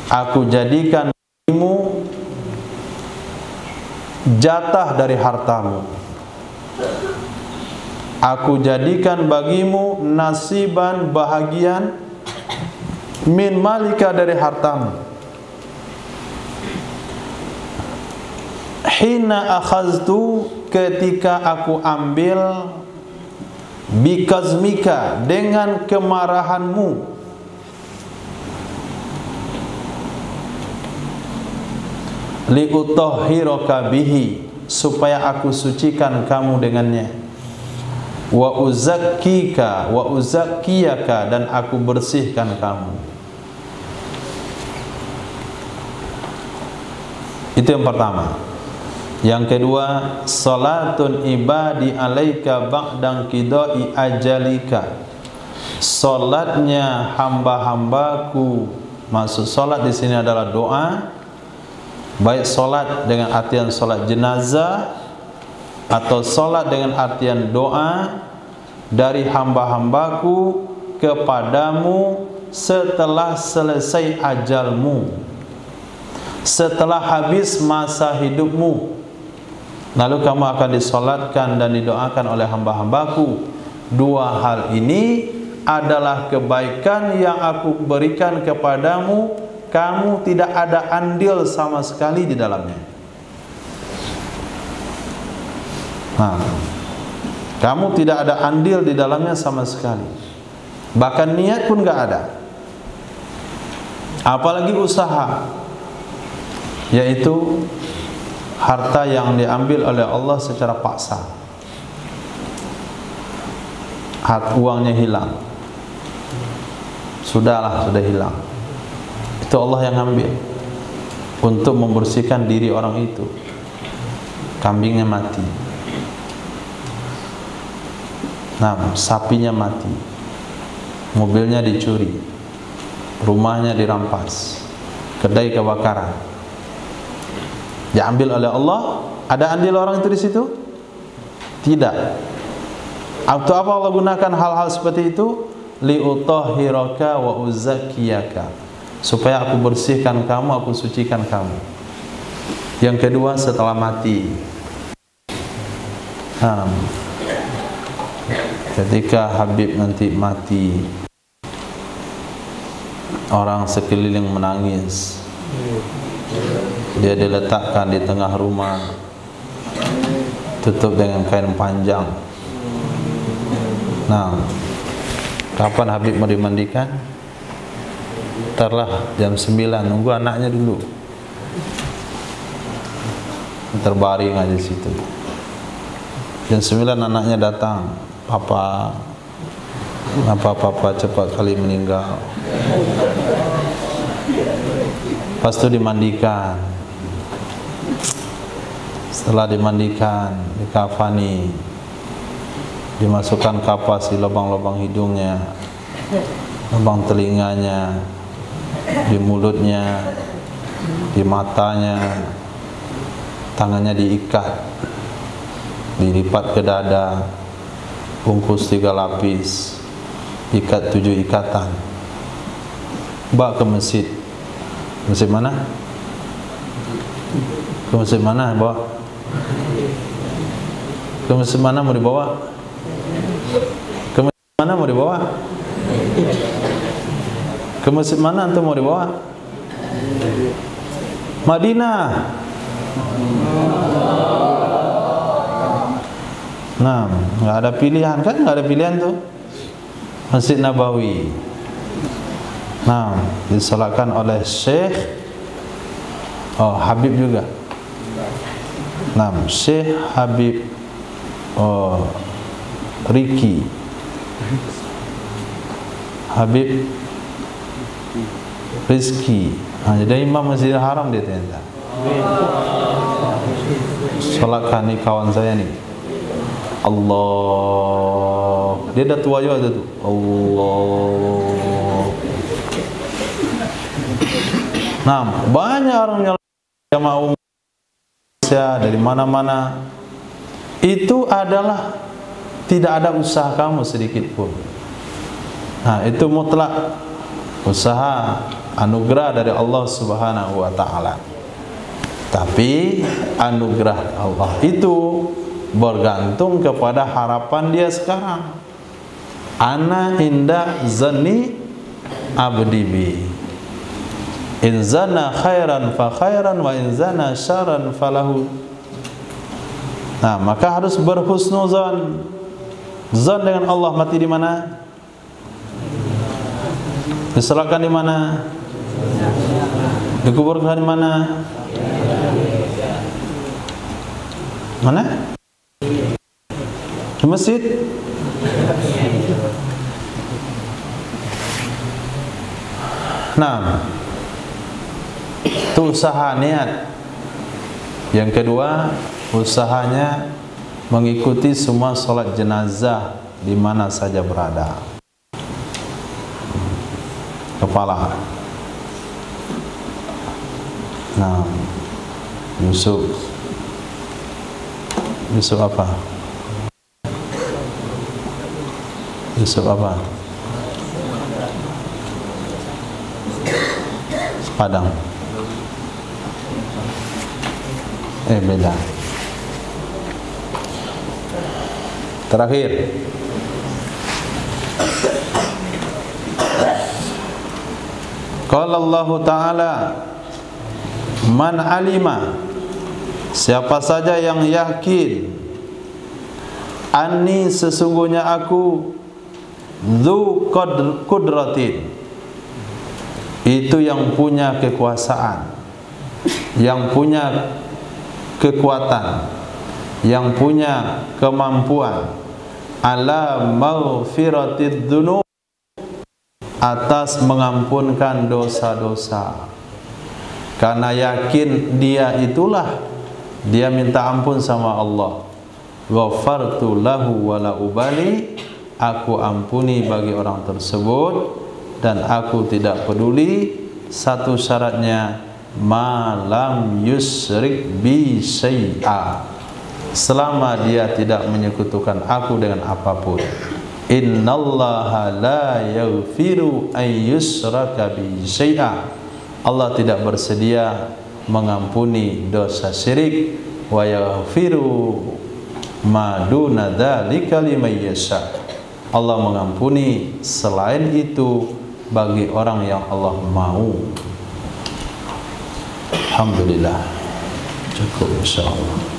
Speaker 2: Aku jadikan bagimu jatah dari hartamu, aku jadikan bagimu nasiban, bahagian, min malika, dari hartamu. Hina akhaztu, ketika aku ambil, bikazmika, dengan kemarahanmu, liutahhiraka bihi, supaya aku sucikan kamu dengannya, wa uzakkika wa uzakkiyaka, dan aku bersihkan kamu. Itu yang pertama. Yang kedua, salatun ibadi alaika ba'dang qidai ajalika, salatnya hamba-hambaku. Maksud salat di sini adalah doa, baik salat dengan artian salat jenazah atau salat dengan artian doa dari hamba-hambaku kepadamu setelah selesai ajalmu, setelah habis masa hidupmu, lalu kamu akan disolatkan dan didoakan oleh hamba-hambaku. Dua hal ini adalah kebaikan yang aku berikan kepadamu, kamu tidak ada andil sama sekali di dalamnya. Nah, kamu tidak ada andil di dalamnya sama sekali, bahkan niat pun gak ada, apalagi usaha, yaitu harta yang diambil oleh Allah secara paksa. Uangnya hilang, sudahlah, sudah hilang, itu Allah yang ambil untuk membersihkan diri orang itu. Kambingnya mati, nah, sapinya mati, mobilnya dicuri, rumahnya dirampas, kedai kebakaran, diambil oleh Allah. Ada andil orang itu di situ? Tidak. Untuk apa Allah gunakan hal-hal seperti itu? Liutahhiraka wa uzakkiyaka, supaya aku bersihkan kamu, aku sucikan kamu. Yang kedua, setelah mati, ketika Habib nanti mati, orang sekeliling menangis, dia diletakkan di tengah rumah, tutup dengan kain panjang. Nah, kapan Habib mau dimandikan? Ntarlah jam 9, nunggu anaknya dulu, terbaring aja situ. Jam 9 anaknya datang, papa cepat kali meninggal. Pas itu dimandikan. Setelah dimandikan, dikafani, dimasukkan kapas di lubang-lubang hidungnya, lubang telinganya, di mulutnya, di matanya, tangannya diikat, dilipat ke dada, bungkus 3 lapis, ikat 7 ikatan, bawa ke masjid. Masjid mana? Ke masjid mana bawa? Ke masjid mana mau dibawa? Ke masjid mana mau dibawa? Ke masjid mana antum mau dibawa? Madinah. Nah, nggak ada pilihan kan? Nggak ada pilihan tuh. Masjid Nabawi. Nah, disolatkan oleh Syekh Habib juga. Nah, Syekh Habib Riki, Habib Rizki. Nah, jadi imam Masjidil Haram dia ternyata. Solatkan nih kawan saya nih. Allah, dia dah tua juga tu. Allah. Nah, banyak orang yang mau dari mana-mana. Itu adalah tidak ada usaha kamu sedikit pun. Nah, itu mutlak usaha anugerah dari Allah Subhanahu wa taala. Tapi anugerah Allah itu bergantung kepada harapan dia sekarang. Ana inda zanni abdi bi. In zana khairan fa khairan wa in zana syarran falahu. Nah, maka harus berhusnuzan. Zan dengan Allah mati di mana? Diserahkan di mana? Dikuburkan di mana? Mana? Di masjid? Nah, itu usaha niat. Yang kedua, usahanya mengikuti semua sholat jenazah di mana saja berada. Kepala. Nah, Yusuf apa? Yusuf apa? Padang. Beda. Terakhir, qala Allah Ta'ala, man alima, siapa saja yang yakin, anni sesungguhnya aku, dzu qudratin, itu yang punya kekuasaan, yang punya kekuatan, yang punya kemampuan, ala maghfiratid dzunub, atas mengampunkan dosa-dosa. Karena yakin dia itulah, dia minta ampun sama Allah. Ghafartu lahu wa la ubali, aku ampuni bagi orang tersebut dan aku tidak peduli. Satu syaratnya, malam yusrik bi syai'a, selama dia tidak menyekutukan aku dengan apapun. Innallaha la yaghfiru ay yusraka bi syai'a, Allah tidak bersedia mengampuni dosa syirik, wa yaghfiru ma duna dzalika liman yasha, Allah mengampuni selain itu bagi orang yang Allah mau. Alhamdulillah, cukup insyaallah.